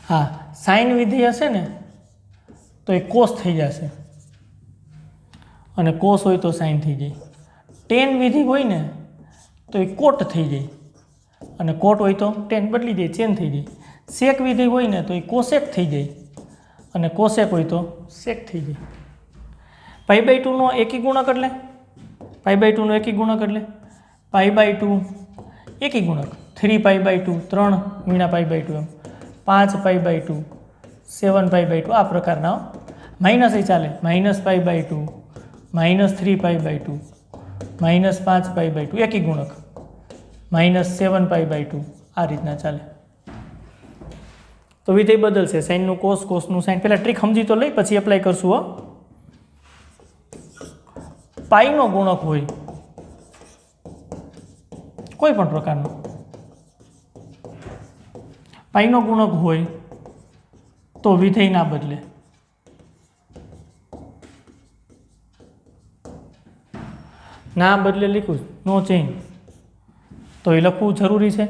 હા, સાઇન વિધેય હશે ને તો એ કોસ થઈ જશે, અને કોસ હોય તો સાઇન થઈ જાય. ટેન વિધિ હોય ને તો એ કોટ થઈ જાય, અને કોટ હોય તો ટેન બદલી જાય, ચેન થઈ જાય. સેક વિધિ હોય ને તો એ કોસેક થઈ જાય, અને કોસેક હોય તો સેક થઈ જાય. π/2નો એકી ગુણક એટલે π/2નો એકી ગુણક એટલે π/2 એકી ગુણક 3π/2 3 × π/2 એમ 5π/2 7π/2 આ પ્રકારના. માઇનસ એ ચાલે, -π/2 -3π/2 -5π/2 એકી ગુણક -7π/2 આ રીતના ચાલે. તો વિધેય બદલશે, સાઇનનું કોસ, કોસનું સાઇન. પહેલાં ટ્રીક સમજી તો લઈ, પછી એપ્લાય કરશું. હો, પાઈનો ગુણક હોય કોઈ પણ પ્રકારનો, પાઈનો ગુણક હોય તો વિધેય ના બદલે. ના બદલે લખ્યું નો ચેન્જ, તો એ લખવું જરૂરી છે.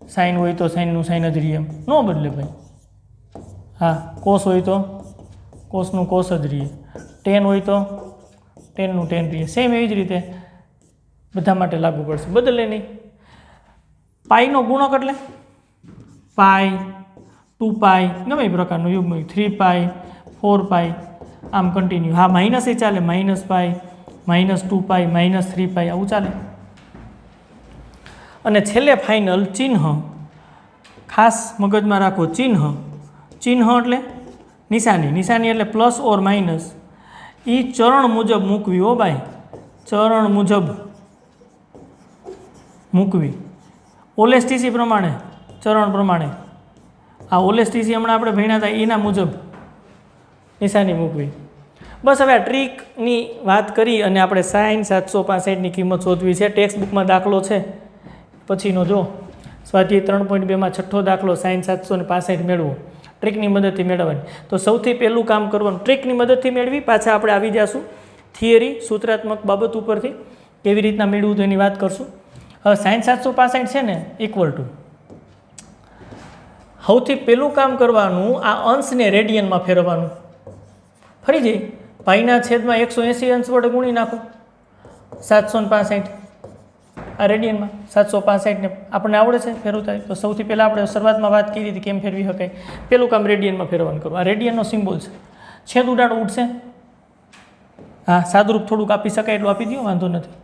સાઇન હોય તો સાઇનનું સાઇન જ રહીએ, એમ ન બદલે ભાઈ. હા, કોસ હોય તો કોસનું કોસ જ રહીએ, ટેન હોય તો ટેનનું ટેન રહીએ. સેમ એવી જ રીતે બધા માટે લાગુ પડશે, બદલે નહીં. પાઈનો ગુણક એટલે પાઈ, 2π, ગમે એ પ્રકારનું યુગ્મ, 3π, 4π, આમ કન્ટિન્યુ. હા, માઇનસ એ ચાલે, -π, -2π, -3π આવું ચાલે. અને છેલ્લે ફાઇનલ ચિહ્ન, ખાસ મગજમાં રાખો. ચિહ્ન, ચિહ્ન એટલે નિશાની, નિશાની એટલે પ્લસ ઓર માઇનસ. એ ચરણ મુજબ મૂકવી. હો ભાઈ, ચરણ મુજબ મૂકવી. ઓલેસ્ટીસી પ્રમાણે, ચરણ પ્રમાણે. આ ઓલેસ્ટીસી હમણાં આપણે ભણ્યા હતા એના મુજબ નિશાની મૂકવી. બસ હવે આ ટ્રીકની વાત કરી અને આપણે સાઇન 765ની કિંમત શોધવી છે. ટેક્સ્ટ બુકમાં દાખલો છે પછીનો જો સ્વાધ્યાય 3.2માં છઠ્ઠો દાખલો સાઇન 765 મેળવો. ટ્રીકની મદદથી મેળવવાની. તો સૌથી પહેલું કામ કરવાનું ટ્રીકની મદદથી મેળવી પાછા આપણે આવી જઈશું થિયરી સૂત્રાત્મક બાબત ઉપરથી કેવી રીતના મેળવું તો એની વાત કરશું. હવે સાઇન 765 છે ને ઇક્વલ ટુ સૌથી પહેલું કામ કરવાનું આ અંશને રેડિયનમાં ફેરવવાનું. ફરી જઈ પાઈના છેદમાં 180 અંશ વડે ગુણી નાખો 765 આ રેડિયનમાં 765 ને આપણને આવડે છે ફેરવતા. તો સૌથી પહેલાં આપણે શરૂઆતમાં વાત કરી હતી કેમ ફેરવી શકાય. પહેલું કામ રેડિયનમાં ફેરવવાનું કરવું. આ રેડિયનનો સિમ્બોલ છે. છેદ ઉડાડો ઉઠશે. હા સાદુરૂપ થોડુંક આપી શકાય એટલું આપી દો વાંધો નથી.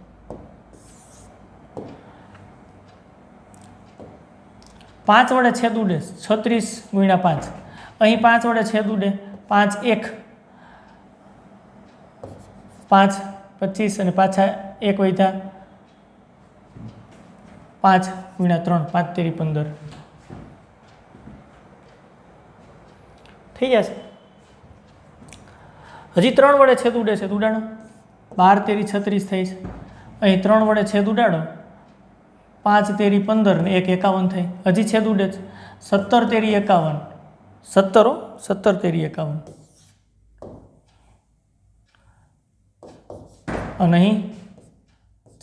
5 વડે છેદ ઉડે 36 × 5. અહીં 5 વડે છેદ ઉડે 5 1 5 25 અને પાછા 1 વધ્યા 5 × 3 5 તેરી 15 થઈ જશે. હજી 3 વડે છેદ ઉડે છે ઉડાડો 12 તેરી 36 થઈ છે. અહીં 3 વડે છેદ ઉડાડો 5 તેરી 15 ને 1 51 થઈ. હજી છેદ ઉડે છે 17 તેરી 51 17 તેરી 51 અને અહીં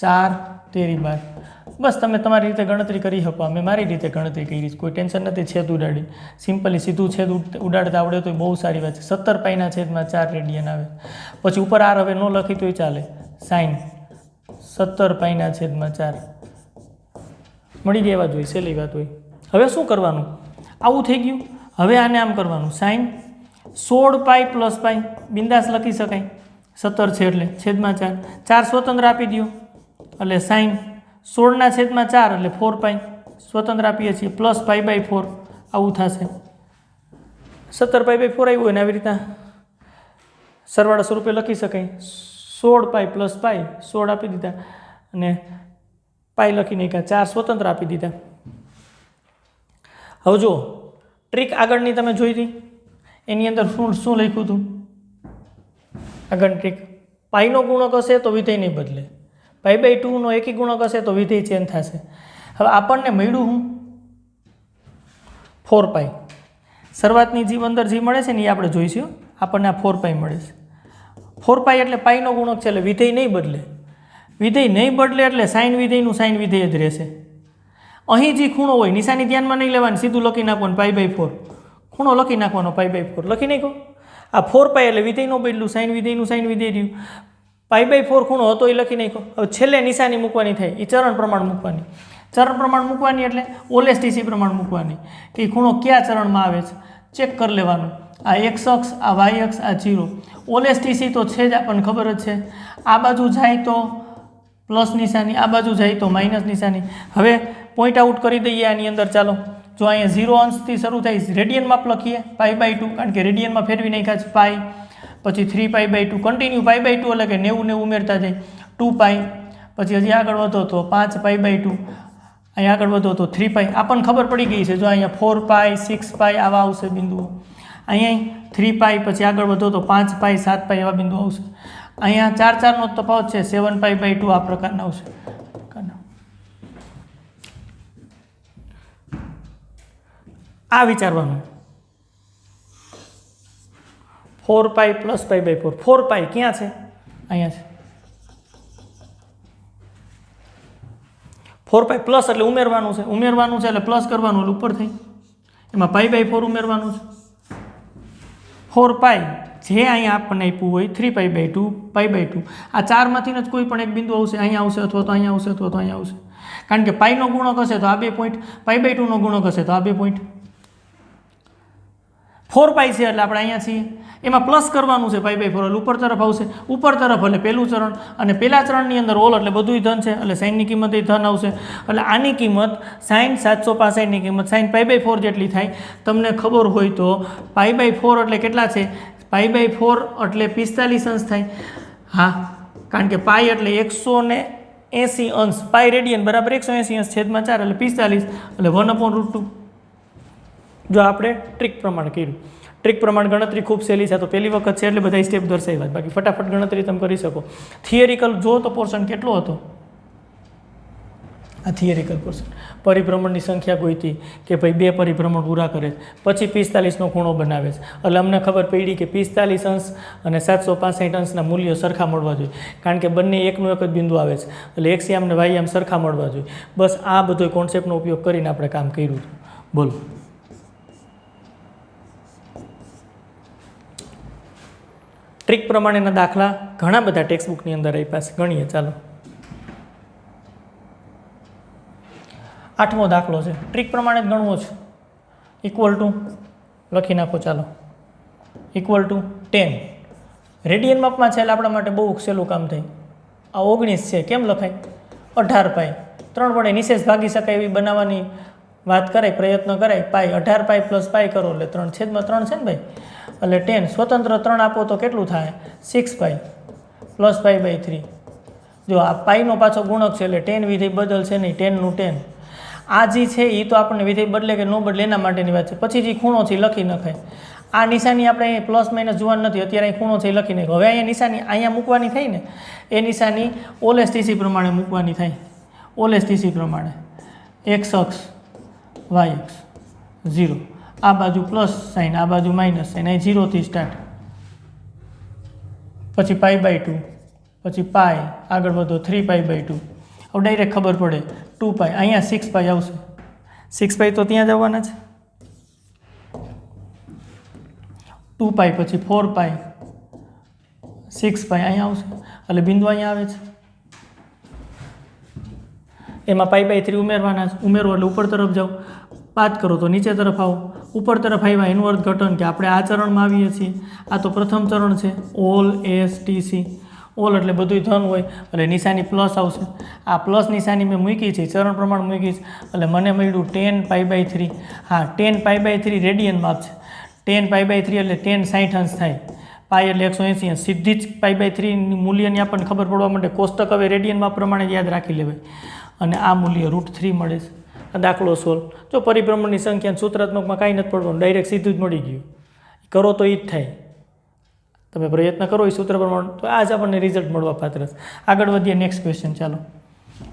4 તેરી 12. બસ તમે તમારી રીતે ગણતરી કરી શકો. અમે મારી રીતે ગણતરી કરી. કોઈ ટેન્શન નથી. છેદ ઉડાડી સિમ્પલી સીધું છેદ ઉડાડતા આવડે તો બહુ સારી વાત છે. 17 પાઈના છેદમાં 4 રેડિયન આવે. પછી ઉપર આર હવે ન લખી તોય ચાલે. સાઇન 17 પાઈના છેદમાં 4 મળી દેવા જોઈએ. સહેલી વાત હોય. હવે શું કરવાનું આવું થઈ ગયું. હવે આને આમ કરવાનું સાઇન 16 પાઈ પ્લસ પાઈ બિંદાસ લખી શકાય. 17 છે એટલે છેદમાં 4 4 સ્વતંત્ર આપી દો એટલે સાઇન 16 છેદમાં 4 એટલે 4 પાઈ સ્વતંત્ર આપીએ છીએ પ્લસ પાઈ બાય 4 આવું થશે. 17 પાઈ બાય 4 આવ્યું હોય ને આવી રીતના સરવાળા સ્વરૂપે લખી શકાય. 16 પાઈ પ્લસ પાઈ 16 આપી દીધા અને પાઈ લખી નાખ્યા 4 સ્વતંત્ર આપી દીધા. હવે જો ટ્રીક આગળની તમે જોઈ હતી એની અંદર શું લખ્યું હતું. આગળની ટ્રીક પાઈનો ગુણક હશે તો વિધેય નહીં બદલે. પાઈ બાય 2નો એકી ગુણક હશે તો વિધેય ચેન્જ થશે. હવે આપણને મળ્યું હું 4 પાઈ. શરૂઆતની જીવ અંદર જે મળે છે ને એ આપણે જોઈશું. આપણને આ 4 પાઈ મળે છે. 4 પાઈ એટલે પાઈનો ગુણક છે એટલે વિધેય નહીં બદલે. વિધેય નહીં બદલે એટલે સાઇન વિધેયનું સાઇન વિધેય જ રહેશે. અહીં જે ખૂણો હોય નિશાની ધ્યાનમાં નહીં લેવાની સીધું લખી નાખવાનું પાઈ બાય 4 ખૂણો લખી નાખવાનો પાઈ બાય 4 લખી નાખો. આ 4 પાઈ એટલે વિધેયનું બદલું સાઇન વિધેયનું સાઇન વિધેય રહ્યું. પાઈ બાય 4 ખૂણો હતો એ લખી નાખો. હવે છેલ્લે નિશાની મૂકવાની થાય એ ચરણ પ્રમાણ મૂકવાની. ચરણ પ્રમાણ મૂકવાની એટલે ઓલેસટીસી પ્રમાણ મૂકવાની કે એ ખૂણો કયા ચરણમાં આવે છે ચેક કરી લેવાનું. આ એક્સ અક્ષ આ વાય અક્ષ આ 0 ઓલેસટીસી તો છે જ આપણને ખબર જ છે. આ બાજુ જાય તો પ્લસ નિશાની આ બાજુ જાય તો માઇનસ નિશાની. હવે પોઈન્ટ આઉટ કરી દઈએ આની અંદર. ચાલો જો અહીંયા 0 અંશથી શરૂ થાય રેડિયનમાં લખીએ પાઈ બાય 2 કારણ કે રેડિયનમાં ફેરવી નાખ્યા છે પાઈ. પછી 3 pi by 2 continue pi by 2 એટલે કે 90 ઉમેરતા જાય 2 પાઈ. પછી હજી આગળ વધો તો 5 પાઈ બાય 2 અહીંયા આગળ વધો તો 3 પાઈ. આપણને ખબર પડી ગઈ છે જો અહીંયા 4 પાઈ 6 પાઈ આવા આવશે બિંદુઓ. અહીંયા 3 પાઈ પછી આગળ વધો તો 5 પાઈ 7 પાઈ એવા બિંદુઓ આવશે. અહીંયા 4 નો તફાવત છે 7 પાઈ બાય 2 આ પ્રકારના આવશે. આ વિચારવાનું 4 પાઈ પ્લસ પાઈ બાય 4 4 પાઈ ક્યાં છે અહીંયા છે. 4 પાઈ પ્લસ એટલે ઉમેરવાનું છે એટલે પ્લસ કરવાનું એટલે ઉપર થઈ એમાં પાઈ બાય 4 ઉમેરવાનું છે. 4 પાઈ જે અહીંયા આપણને આપ્યું હોય 3 પાઈ બાય 2 પાઈ બાય 2 આ 4માંથી જ કોઈ પણ એક બિંદુ આવશે. અહીંયા આવશે અથવા તો અહીંયા આવશે અથવા તો અહીંયા આવશે. કારણ કે પાઈનો ગુણક હશે તો આ 2 પોઈન્ટ પાઈ બાય 2નો ગુણક હશે તો આ 2 પોઈન્ટ. 4 પાઈ છે એટલે આપણે અહીંયા છીએ એમાં પ્લસ કરવાનું છે પાઈ બાય 4 એટલે ઉપર તરફ આવશે. ઉપર તરફ એટલે પહેલું ચરણ અને પહેલા ચરણની અંદર ઓલ એટલે બધુંય ધન છે એટલે સાઇનની કિંમત એ ધન આવશે. એટલે આની કિંમત સાઇન 765ની કિંમત સાઇન પાઈ બાય 4 જેટલી થાય. તમને ખબર હોય તો પાઈ બાય 4 એટલે કેટલા છે પાઈ બાય 4 એટલે 45 અંશ થાય. હા કારણ કે પાઈ એટલે 180 અંશ પાઈ રેડિયન બરાબર 180 અંશ છેદમાં 4 એટલે 45 એટલે 1/√2. જો આપણે ટ્રીક પ્રમાણે કર્યું ટ્રીક પ્રમાણે ગણતરી ખૂબ સહેલી છે, તો પહેલી વખત છે એટલે બધા સ્ટેપ દર્શાવ્યા, બાકી ફટાફટ ગણતરી તમે કરી શકો. થિયરિકલ જો તો પોર્શન કેટલો હતો, આ થિયરિકલ પોર્શન પરિભ્રમણની સંખ્યા ગોઈતી કે ભાઈ 2 પરિભ્રમણ પૂરા કરે પછી 45નો ખૂણો બનાવે છે. એટલે અમને ખબર પડી કે 45 અંશ અને 765 અંશના મૂલ્યો સરખા મળવા જોઈએ, કારણ કે બંને એકનું એક જ બિંદુ આવે છે, એટલે એક્સ યામ ને વાય યામ સરખા મળવા જોઈએ. બસ આ બધો કોન્સેપ્ટનો ઉપયોગ કરીને આપણે કામ કર્યું હતું. બોલો. ટ્રીક પ્રમાણેના દાખલા ઘણા બધા ટેક્સ્ટબુકની અંદર આપ્યા છે, ગણીએ ચાલો. 8મો દાખલો છે, ટ્રીક પ્રમાણે જ ગણવો છે. ઇક્વલ ટુ લખી નાખો ચાલો, ઇક્વલ ટુ 10 રેડિયન માપમાં છે એટલે આપણા માટે બહુ સહેલું કામ થાય. આ 19 છે, કેમ લખાય 18 પાઈ 3 વડે નિશેષ ભાગી શકાય એવી બનાવવાની વાત કરાય, પ્રયત્ન કરાય. પાઈ 18 પાઈ પ્લસ પાઈ કરો એટલે 3/3 છે ને ભાઈ, એટલે 10 સ્વતંત્ર 3 આપો તો કેટલું થાય 6 પાઈ પ્લસ પાઈ બાય 3. જો આ પાઈનો પાછો ગુણક છે એટલે 10 વિધેય બદલશે નહીં, 10 નું 10. આ જે છે એ તો આપણને વિધેય બદલે કે ન બદલે એના માટેની વાત છે. પછી જે ખૂણો છે લખી નખાય. આ નિશાની આપણે પ્લસ માઇનસ જોવાનું નથી, અત્યારે અહીં ખૂણો છે એ લખી નાખો. હવે અહીંયા નિશાની અહીંયા મૂકવાની થાય ને, એ નિશાની ઓએસટીસી પ્રમાણે મૂકવાની થાય. ઓએસટીસી પ્રમાણે એક્સ અક્ષ વાય અક્ષ 0, આ બાજુ પ્લસ સાઇન, આ બાજુ માઇનસ સાઇન, અહીં 0 થી સ્ટાર્ટ, પછી પાઈ બાય 2, પછી પાઈ, આગળ વધો 3 પાઈ બાય 2. હવે ડાયરેક્ટ ખબર પડે 2 પાઈ, અહીંયા 6 પાઈ આવશે. 6 પાઈ તો ત્યાં જ આવવાના છે. 2 પાઈ પછી 4 પાઈ, 6 પાઈ અહીંયા આવશે, એટલે બિંદુ અહીંયા આવે છે. એમાં પાઈ બાય 3 ઉમેરવાના છે. ઉમેરો એટલે ઉપર તરફ જાઓ, બાદ કરો તો નીચે તરફ આવો. ઉપર તરફ આવ્યા એનું અર્થઘટન કે આપણે આ ચરણમાં આવીએ છીએ. આ તો પ્રથમ ચરણ છે, ઓલ STC. ઓલ એટલે બધું ધન હોય એટલે નિશાની પ્લસ આવશે. આ પ્લસ નિશાની મેં મૂકી છે, ચરણ પ્રમાણ મૂકી છે, એટલે મને મળ્યું 10 પાઈ બાય 3. હા, 10 પાઈ બાય 3 રેડિયન માપ છે. 10 પાઈ બાય 3 એટલે 10 60 અંશ થાય. પાઈ એટલે 180 અંશ. સીધી જ પાઈ બાય 3 મૂલ્યની આપણને ખબર પડવા માટે કોષ્ટક હવે રેડિયન માપ પ્રમાણે યાદ રાખી લેવાય, અને આ મૂલ્ય √3 મળે છે. આ દાખલો સોલ્વ. જો પરિભ્રમણની સંખ્યા સૂત્રાત્મકમાં કાંઈ નથી પડવાનું, ડાયરેક્ટ સીધું જ મળી ગયું. કરો તો એ જ થાય. તમે પ્રયત્ન કરો એ સૂત્ર પ્રમાણે તો આ જ આપણને રિઝલ્ટ મળવા પાત્ર છે. આગળ વધીએ નેક્સ્ટ ક્વેશ્ચન ચાલો.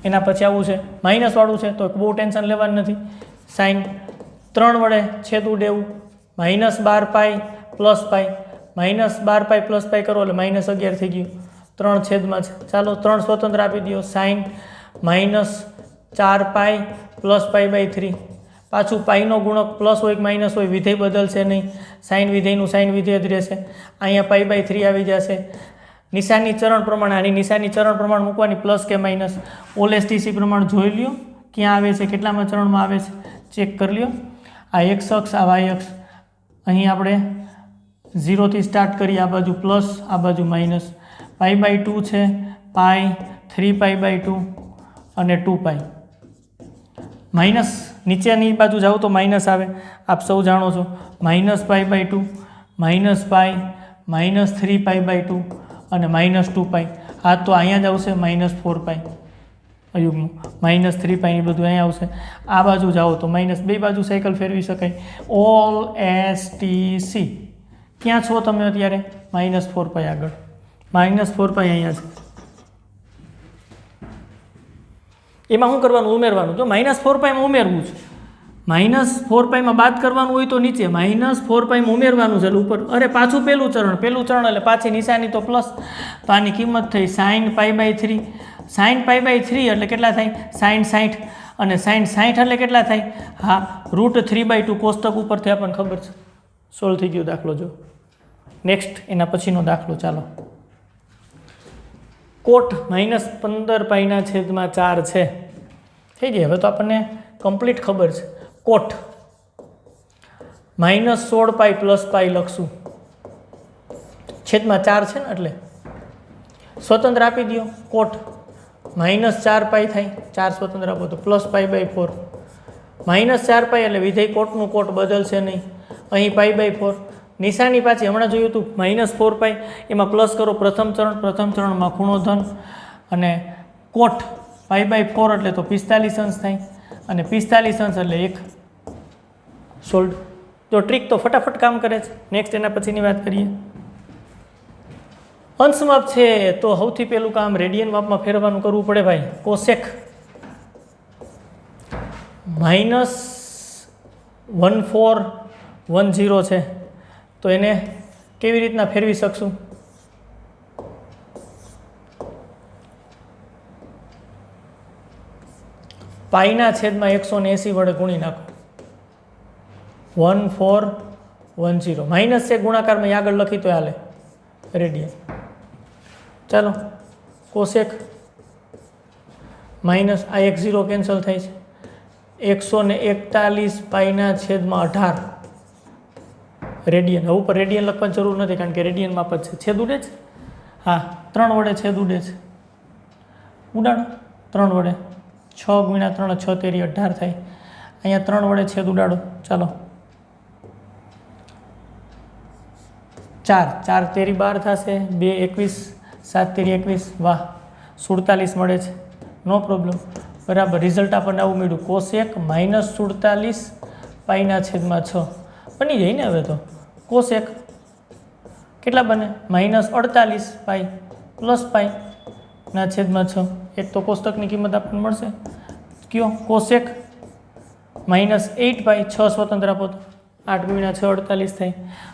એના પછી આવું છે માઇનસવાળું છે, તો બહુ ટેન્શન લેવાનું નથી. સાઇન 3 વડે છેદ ઉડેવું, -12 પાઈ પ્લસ પાઈ, -12 પાઈ પ્લસ પાઈ કરો એટલે -11 થઈ ગયું. 3 છેદમાં છે, ચાલો 3 સ્વતંત્ર આપી દો. Sine -4 pi plus pi by 3. પાછું પાઈનો ગુણક પ્લસ હોય કે માઇનસ હોય, વિધેય બદલશે નહીં. સાઇન વિધેયનું સાઇન વિધેય જ રહેશે. અહીંયા પાઈ બાય 3 આવી જશે. નિશાની ચરણ પ્રમાણે, આની નિશાની ચરણ પ્રમાણે મૂકવાની, પ્લસ કે માઇનસ. ઓલ STC પ્રમાણે જોઈ લ્યો ક્યાં આવે છે, કેટલામાં ચરણમાં આવે છે, ચેક કરી લ્યો. આ એક્સ અક્ષ, આ વાય અક્ષ. અહીં આપણે 0 થી સ્ટાર્ટ કરીએ, આ બાજુ પ્લસ, આ બાજુ માઇનસ. પાઈ બાય 2 છે, પાઈ 3 પાઈ બાય 2 અને 2 પાઈ. માઇનસ નીચેની બાજુ જાઓ તો માઇનસ આવે, આપ સૌ જાણો છો. -પાઈ બાય 2, -પાઈ, -3 પાઈ બાય 2 અને -2 પાઈ. આ તો અહીંયા જ આવશે -4 પાઈ અયુગ્મ, -3 પાઈની બધું અહીંયા આવશે. આ બાજુ જાઓ તો માઇનસ, બે બાજુ સાયકલ ફેરવી શકાય. ઓલ STC ક્યાં છો તમે અત્યારે? -4 પાઈ આગળ, -4 પાઈ અહીંયા છે. એમાં શું કરવાનું? ઉમેરવાનું. જો -4 પાઈમાં ઉમેરવું છે, -4 પાઈમાં બાદ કરવાનું હોય તો નીચે, -4 પાઈમાં ઉમેરવાનું છે એટલે ઉપર. અરે પાછું પહેલું ચરણ એટલે પાછી નિશાની તો પ્લસ. તો આની કિંમત થઈ sin pi by 3. sin pi by 3 એટલે કેટલા થાય? sin 60. અને sin 60 એટલે કેટલા થાય? હા, √3/2 કોષ્ટક ઉપરથી આપણને ખબર છે. સોલ્વ થઈ ગયો દાખલો. જો નેક્સ્ટ એના પછીનો દાખલો ચાલો. કોટ -15 પાઈના છેદમાં 4 છે. થઈ ગઈ. હવે તો આપણને કમ્પ્લીટ ખબર છે. કોટ -16 પાઈ પ્લસ પાઈ લખશું, છેદમાં 4 છે ને એટલે સ્વતંત્ર આપી દો. કોટ -4 પાઈ થાય, 4 સ્વતંત્ર આપો તો પ્લસ પાઈ બાય 4. -4 પાઈ એટલે વિધેય કોટનું કોટ બદલશે નહીં. અહીં પાઈ બાય 4. નિશાની પાછી હમણાં જોયું હતું -4 પાઈ, એમાં પ્લસ કરો. પ્રથમ ચરણમાં ખૂણો ધન, અને કોટ પાઈ બાય 4 એટલે તો 45 અંશ થાય, અને 45 અંશ એટલે 1. સોલ્ડ. જો ટ્રીક તો ફટાફટ કામ કરે છે. નેક્સ્ટ એના પછીની વાત કરીએ. અંશ માપ છે તો સૌથી પહેલું કામ રેડિયન માપમાં ફેરવવાનું કરવું પડે ભાઈ. કોસેક -1410 છે તો એને કેવી રીતના ફેરવી શકશું? પાઈના છેદમાં 180 વડે ગુણી નાખો. 1410 માઇનસ છે ગુણાકારમાં આગળ લખી તો હાલે રેડિયન. ચાલો કોસેક માઇનસ આ 10 કેન્સલ થાય છે. 141 પાઈના છેદમાં 18 રેડિયન. હવે ઉપર રેડિયન લખવાની જરૂર નથી કારણ કે રેડિયન માપ જ છે. છેદ ઉડે છે? હા 3 વડે છેદ ઉડે છે. ઉડાડો 3 વડે. 6 ગુણ્યા 3 6 તેરી 18 થાય. અહીંયા 3 વડે છેદ ઉડાડો. ચાલો 4 4 તેરી 12 થશે. 2 21 7 તેરી 21 વાહ 47 મળે છે. નો પ્રોબ્લેમ. બરાબર રિઝલ્ટ આપણને આવું મળ્યું. કોસેક -47 પાઈના છેદમાં 6 બની જાય ને. હવે તો કોસેક કેટલા બને? -48 પાઈ પ્લસ પાઈ ના છેદમાં 6. એક તો કોષ્ટકની કિંમત આપણને મળશે. કયો? કોસેક -8 પાઈ 6 સ્વતંત્ર આપો તો 8 ગુણ્યા 6 48 થાય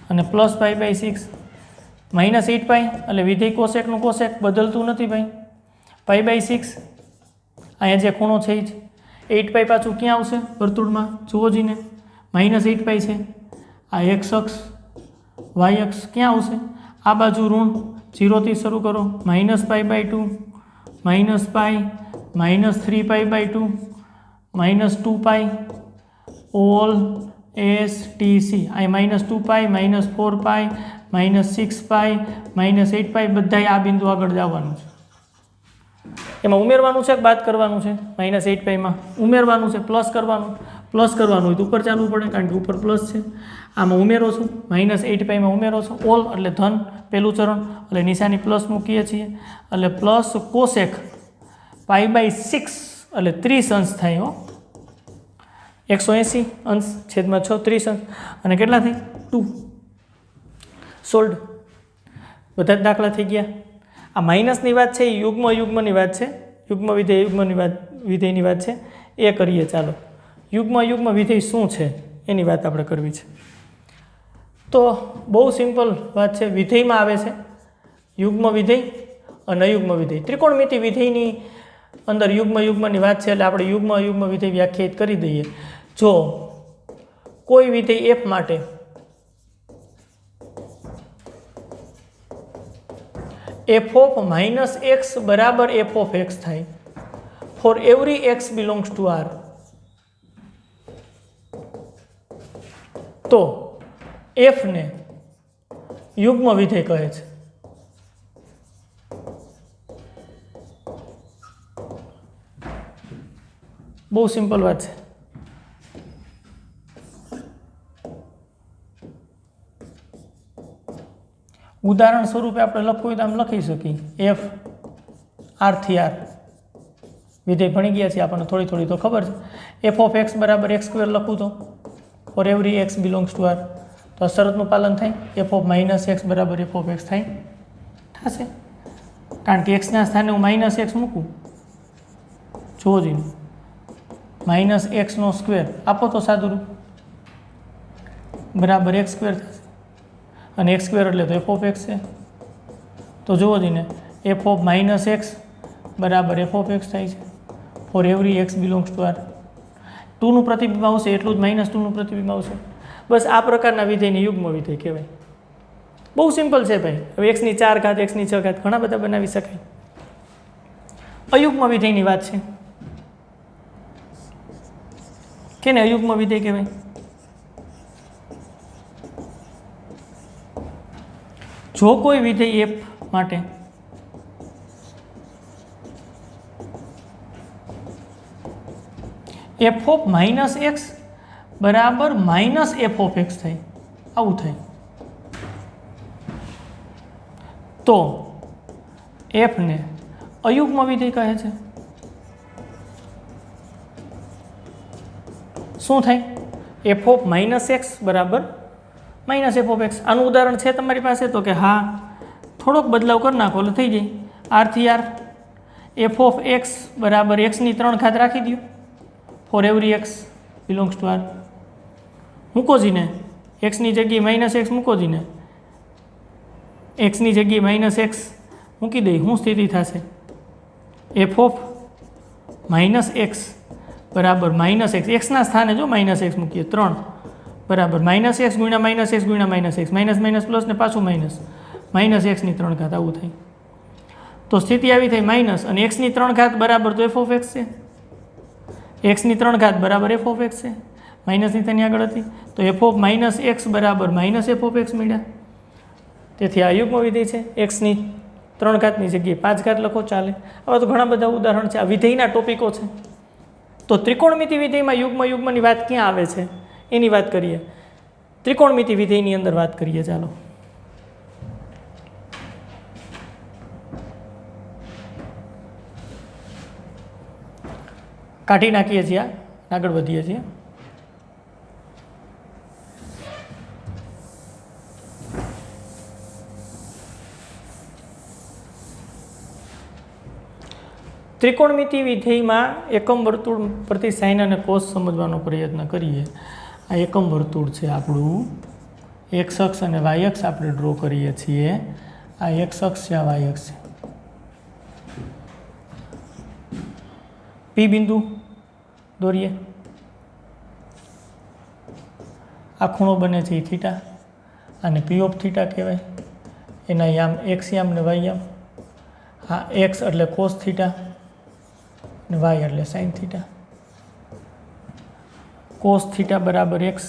અને પ્લસ પાઈ/6 -8 પાઈ એટલે વિધેય કોસેકનું કોસેક બદલતું નથી ભાઈ. પાઈ/6 અહીંયા જે ખૂણો છે એ જ 8 પાઈ પાછું ક્યાં આવશે વર્તુળમાં? જુઓ જીને -8 પાઈ છે. આ એક્સ અક્ષ વાય અક્ષ ક્યાં આવશે? આ બાજુ ઋણ 0 થી શરૂ કરો. -પાઈ/2 -પાઈ -3 પાઈ/2 -2 પાઈ ઓલ STC. અહીં -2 પાઈ -4 પાઈ -6 પાઈ -8 પાઈ બધા આ બિંદુ આગળ જવાનું છે. એમાં ઉમેરવાનું છે કે બાદ કરવાનું છે? -8 પાઈમાં ઉમેરવાનું છે. પ્લસ કરવાનું હોય તો ઉપર ચાલવું પડે કારણ કે ઉપર પ્લસ છે. આમાં ઉમેરો છું -8 પાઈમાં ઉમેરો છો. ઓલ એટલે ધન પહેલું ચરણ એટલે નિશાની પ્લસ મૂકીએ છીએ એટલે પ્લસ કોસેક પાઈ/6 એટલે 30 અંશ થાય. હો 180 અંશ છેદમાં 6 30 અંશ અને કેટલા થાય? 2 સોલ્ડ. બધા જ દાખલા થઈ ગયા. આ માઇનસની વાત છે એ યુગ્મની વાત છે. યુગ્મ વિધેયની વાત છે એ કરીએ. ચાલો યુગ્મ વિધેય શું છે એની વાત આપણે કરવી છે. તો બહુ સિમ્પલ વાત છે. વિધેયમાં આવે છે યુગ્મ વિધેય અને અયુગ્મ વિધેય. ત્રિકોણમિતિ વિધેયની અંદર યુગ્મની વાત છે એટલે આપણે યુગ્મ વિધેય વ્યાખ્યાયિત કરી દઈએ. જો કોઈ વિધેય f માટે f of -x બરાબર f of x થાય for every x belongs to R, તો f ને યુગ્મ વિધેય કહે છે. બહુ સિમ્પલ વાત છે. ઉદાહરણ સ્વરૂપે આપણે લખવું હોય તો આમ લખી શકીએ f R થી R. વિધેય ભણી ગયા છીએ આપણને થોડી તો ખબર છે. f of x બરાબર x સ્ક્વેર લખું તો for every x belongs to R તો આ શરતનું પાલન થાય. f of -x બરાબર f of x થાય થશે કારણ કે x ના સ્થાને હું -x મૂકું. જુઓ જી -x નો સ્ક્વેર આપો તો સાદું રૂપ બરાબર x સ્ક્વેર થશે અને x સ્ક્વેર એટલે તો f of x છે. તો જુઓ જીને f of -x બરાબર f of x થાય છે for every x belongs to R. 2 નું પ્રતિબિંબ આવશે એટલું જ -2 નું પ્રતિબિંબ આવશે. બસ આ પ્રકારના વિધેયને યુગ્મ વિધેય કહેવાય. બહુ સિમ્પલ છે ભાઈ. હવે x ની 4 ઘાત x ની 6 ઘાત ઘણા બધા બનાવી શકાય. અયુગ્મ વિધેયની વાત છે. કેને અયુગ્મ વિધેય કહેવાય? જો કોઈ વિધેય f માટે f of -x બરાબર -f of x થાય, આવું થાય તો f ને અયુગ્મ વિધેય કહે છે. શું થાય? એફ ઓફ માઇનસ એક્સ બરાબર માઇનસ એફ ઓફ એક્સ. આનું ઉદાહરણ છે તમારી પાસે? તો કે હા, થોડોક બદલાવ કરી નાખો એટલે થઈ જાય. આરથી આર એફ ઓફ એક્સ બરાબર એક્સની 3 ઘાત રાખી દો for every x belongs to R. મૂકો જીને એક્સની જગ્યાએ માઇનસ એક્સ મૂકો જીને, એક્સની જગ્યાએ માઇનસ એક્સ મૂકી દઈ. શું સ્થિતિ થશે? એફ ઓફ માઇનસ એક્સ બરાબર માઇનસ એક્સ, એક્સના સ્થાને જો માઇનસ એક્સ મૂકીએ 3 બરાબર માઇનસ એક્સ ગુણ્યા માઇનસ એક્સ ગુણ્યા minus x, minus minus plus ને પાછું માઇનસ એક્સની 3 ઘાત આવું થાય. તો સ્થિતિ આવી થઈ માઇનસ, અને એક્સની 3 ઘાત બરાબર તો એફ ઓફ એક્સ છે. એક્સની 3 ઘાત બરાબર એફ ઓફ એક્સ છે, માઇનસની તેની આગળ હતી. તો એફ ઓફ માઇનસ એક્સ બરાબર માઇનસ એફ ઓફ એક્સ મળ્યા. તેથી આ યુગ્મ વિધેય છે. એક્સની 3 ઘાતની જગ્યાએ 5 ઘાત લખો ચાલે. આવા તો ઘણા બધા ઉદાહરણ છે, આ વિધેયના ટોપિકો છે. તો ત્રિકોણમિતિ વિધેયમાં યુગ્મની વાત ક્યાં આવે છે એની વાત કરીએ. ત્રિકોણમિતિ વિધેયની અંદર વાત કરીએ. ચાલો કાઢી નાખીએ છીએ, આગળ વધીએ છીએ. ત્રિકોણમિતિ વિધેયમાં એકમ વર્તુળ પરથી સાઇન અને કોસ સમજવાનો પ્રયત્ન કરીએ. આ એકમ વર્તુળ છે આપણું, એક્સ અક્ષ અને વાય અક્ષ આપણે ડ્રો કરીએ છીએ. આ એક્સ અક્ષ છે, આ વાય અક્ષ છે. પી બિંદુ દોરીએ. આ ખૂણો બને છે એ થીટા, અને પી ઓફ થીટા કહેવાય. એના યામ એક્સ યામ ને વાય યામ. હા, એક્સ એટલે કોસ થીટા અને વાય એટલે સાઇન થીટા. કોસ થીટા બરાબર એક્સ,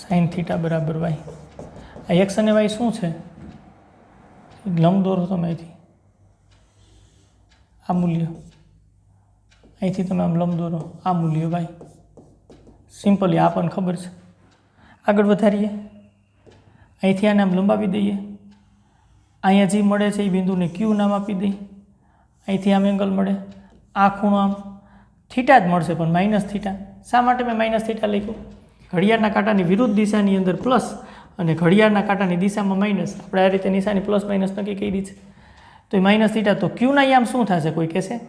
સાઇન થીટા બરાબર વાય. આ એક્સ અને વાય શું છે? લંબ દોરો તમે અહીંથી, આ મૂલ્ય અહીંથી તમે આમ લંબ દોરો, આ મૂલ્ય વાય. સિમ્પલી આ પણ ખબર છે. આગળ વધારીએ, અહીંથી આને આમ લંબાવી દઈએ. અહીંયા જે મળે છે એ બિંદુને ક્યુ નામ આપી દઈએ. અહીંથી આમ એંગલ મળે, આ ખૂણો આમ થીટા જ મળશે પણ માઇનસ થીટા. શા માટે મેં માઇનસ થીટા લખ્યું? ઘડિયાળના કાંટાની વિરુદ્ધ દિશાની અંદર પ્લસ અને ઘડિયાળના કાંટાની દિશામાં માઇનસ. આપણે આ રીતે નિશાની પ્લસ માઇનસ નક્કી કરી છે. તો એ માઇનસ થીટા, તો ક્યુના યામ શું થશે કોઈ કહેશે?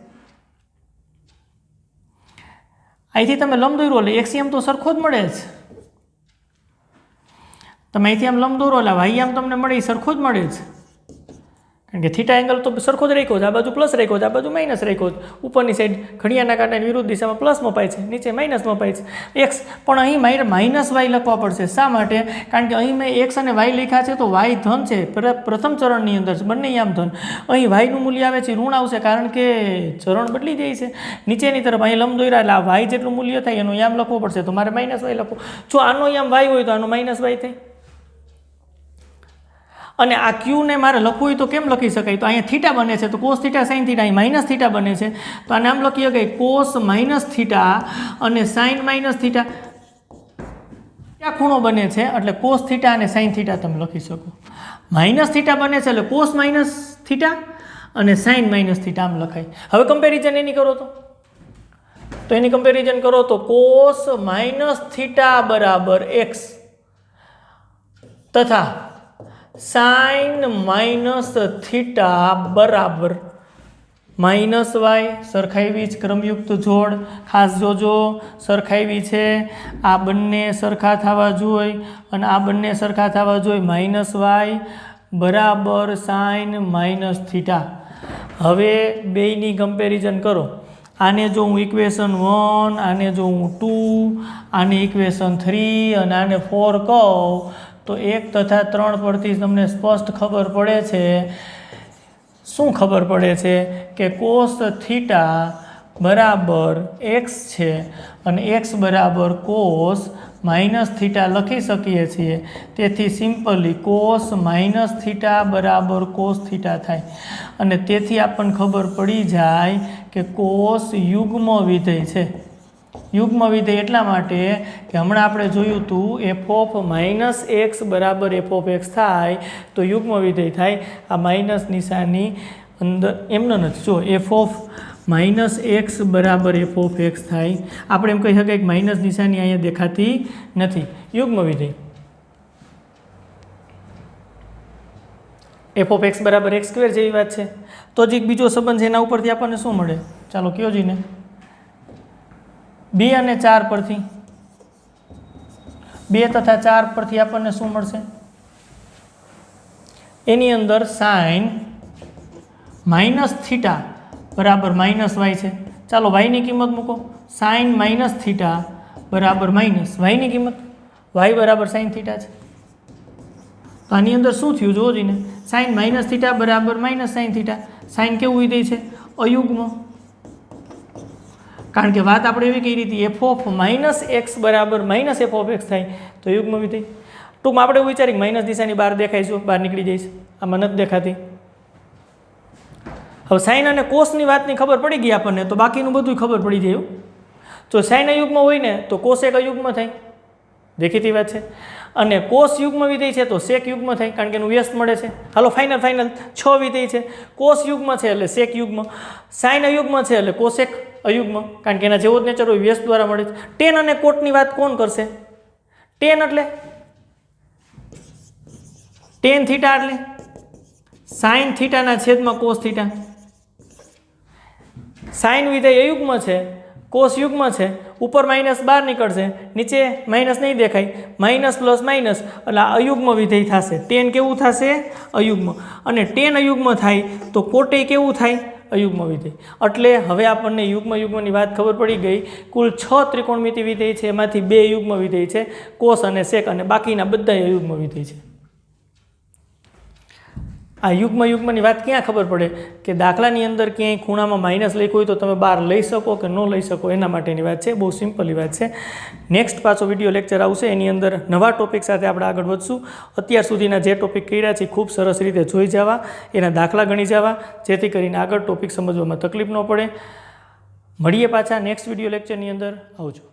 અહીંથી તમે લંબ દોરો એટલે એક્સ યામ તો સરખો જ મળે જ. તમે અહીંથી આમ લંબ દોરો એટલે વાય યામ તમને મળે એ સરખો જ મળે જ. કારણ કે થીટા એંગલ તો સરખો જ રાખ્યો છે. આ બાજુ પ્લસ રાખ્યો છે, આ બાજુ માઇનસ રાખ્યો છે. ઉપરની સાઈડ ઘડિયાળના કાંટાની વિરુદ્ધ દિશામાં પ્લસ મપાય છે, નીચે માઇનસ મપાય છે. એક્સ પણ અહીં માઇનસ વાય લખવા પડશે. શા માટે? કારણ કે અહીં મેં એક્સ અને વાય લખ્યા છે તો વાય ધન છે, પ્રથમ ચરણની અંદર છે, બંને યામ ધન. અહીં વાયનું મૂલ્ય આવે છે ઋણ આવશે, કારણ કે ચરણ બદલી જાય છે નીચેની તરફ. અહીં લંબ દોર્યા એટલે આ વાય જેટલું મૂલ્ય થાય એનો યામ લખવો પડશે, તો મારે માઇનસ વાય લખવો. જો આનો યામ વાય હોય તો આનો માઇનસ વાય થાય. અને આ ક્યુને મારે લખવું હોય તો કેમ લખી શકાય? તો અહીંયા થીટા બને છે તો કોસ થીટા સાઇન થીટા, અહીં માઇનસ થીટા બને છે તો આને આમ લખી શકાય કોસ માઇનસ થીટા અને સાઇન માઇનસ થીટા. ક્યાં ખૂણો બને છે એટલે કોસ થીટા અને સાઇન થીટા તમે લખી શકો. માઇનસ થીટા બને છે એટલે કોસ માઇનસ થીટા અને સાઇન માઇનસ થીટા આમ લખાય. હવે કમ્પેરિઝન એની કરો તો એની કમ્પેરિઝન કરો તો કોસ માઇનસ થીટા બરાબર એક્સ તથા સાઇન માઇનસ થીટા બરાબર માઇનસ વાય. સરખાવી જ ક્રમયુક્ત જોડ, ખાસ જોજો સરખાવી છે. આ બંને સરખા થવા જોઈએ અને આ બંને સરખા થવા જોઈએ. માઇનસ વાય બરાબર સાઇન માઇનસ થીટા. હવે બેયની કમ્પેરિઝન કરો. આને જો હું ઇક્વેશન 1, આને જો હું 2, આને ઇક્વેશન 3 અને આને 4 કહું તો 1 તથા 3 પરથી તમને સ્પષ્ટ ખબર પડે છે. શું ખબર પડે છે? કે કોસ થીટા બરાબર એક્સ છે અને એક્સ બરાબર કોસ માઇનસ થીટા લખી શકીએ છીએ. તેથી સિમ્પલી કોસ માઇનસ થીટા બરાબર કોસ થીટા થાય. અને તેથી આપણને ખબર પડી જાય કે કોસ યુગ્મ વિધેય છે. યુગ્મ વિધેય એટલા માટે કે હમણાં આપણે જોયું હતું એફ ઓફ માઇનસ એક્સ બરાબર એફ ઓફ એક્સ થાય તો યુગ્મ વિધેય થાય. આ માઇનસ નિશાની અંદર એમનો નથી. જો એફ ઓફ -x બરાબર f(x) થાય. આપણે એમ કહી શકાય કે માઇનસ નિશાની અહીંયા દેખાતી નથી. યુગ્મ વિધેય f(x) બરાબર x² જેવી વાત છે. તો જ એક બીજો સંબંધ છે એના ઉપરથી આપણને શું મળે? ચાલો કયો જીને. 2 અને 4 પરથી 2 તથા 4 પરથી આપણને શું મળશે? એની અંદર sin -θ બરાબર -y છે. ચાલો y ની કિંમત મૂકો. sin -θ બરાબર માઇનસ yની કિંમત y બરાબર sin θ છે. તો આની અંદર શું થયું જોવો જોઈને. sin -θ બરાબર -sin θ. sin કેવું વિધેય છે? અયુગ્મ. કારણ કે વાત આપણે એવી કરી હતી f(-x) બરાબર -f(x) થાય તો યુગ્મ વિધેય. ટૂંકમાં આપણે એવું વિચારીએ માઇનસ દિશાની બહાર દેખાય છે, બહાર નીકળી જઈશ. આમાં નથી દેખાતી. હવે સાઇન અને કોસની વાતની ખબર પડી ગઈ આપણને, તો બાકીનું બધું ખબર પડી જાય. જો સાઇન અયુગ્મ હોય ને તો કોસ એક અયુગ્મ થાય, દેખીતી વાત છે. અને કોસ યુગ્મ વિધેય છે તો સેક યુગ્મ થાય, કારણ કે એનું વ્યસ્ત મળે છે. હાલો ફાઇનલ 6 વિધેય છે. કોસ યુગ્મ છે એટલે સેક યુગ્મ, સાઇન અયુગ્મ છે એટલે કોસેક અયુગ્મ, કારણ કે એના જેવો જ નેચર હોય, વ્યસ્ત દ્વારા મળે છે. ટેન અને કોટની વાત કોણ કરશે? ટેન એટલે ટેન થીટા એટલે સાઇન થીટાના છેદમાં કોસ થીટા. સાઇન વિધેય અયુગ્મ છે, કોસ યુગ્મ છે. ઉપર માઇનસ બહાર નીકળશે, નીચે માઇનસ નહીં દેખાય. માઇનસ પ્લસ માઇનસ એટલે અયુગ્મ વિધેય થશે. ટેન કેવું થશે? અયુગ્મ. અને ટેન અયુગ્મ થાય તો કોટે કેવું થાય? અયુગ્મ વિધેય. એટલે હવે આપણને યુગ્મની વાત ખબર પડી ગઈ. કુલ 6 ત્રિકોણમિતિ વિધેય છે, એમાંથી 2 યુગ્મ વિધેય છે, કોસ અને સેક, અને બાકીના બધા અયુગ્મ વિધેય છે. આ યુગ્મની વાત ક્યાં ખબર પડે? કે દાખલાની અંદર ક્યાંય ખૂણામાં માઇનસ લખ્યું હોય તો તમે બહાર લઈ શકો કે ન લઈ શકો, એના માટેની વાત છે. બહુ સિમ્પલી વાત છે. નેક્સ્ટ પાછો વિડીયો લેક્ચર આવશે, એની અંદર નવા ટોપિક સાથે આપણે આગળ વધશું. અત્યાર સુધીના જે ટોપિક કર્યા છે ખૂબ સરસ રીતે જોઈ જવા, એના દાખલા ગણી જવા, જેથી કરીને આગળ ટોપિક સમજવામાં તકલીફ ન પડે. મળીએ પાછા નેક્સ્ટ વિડીયો લેક્ચરની અંદર. આવજો.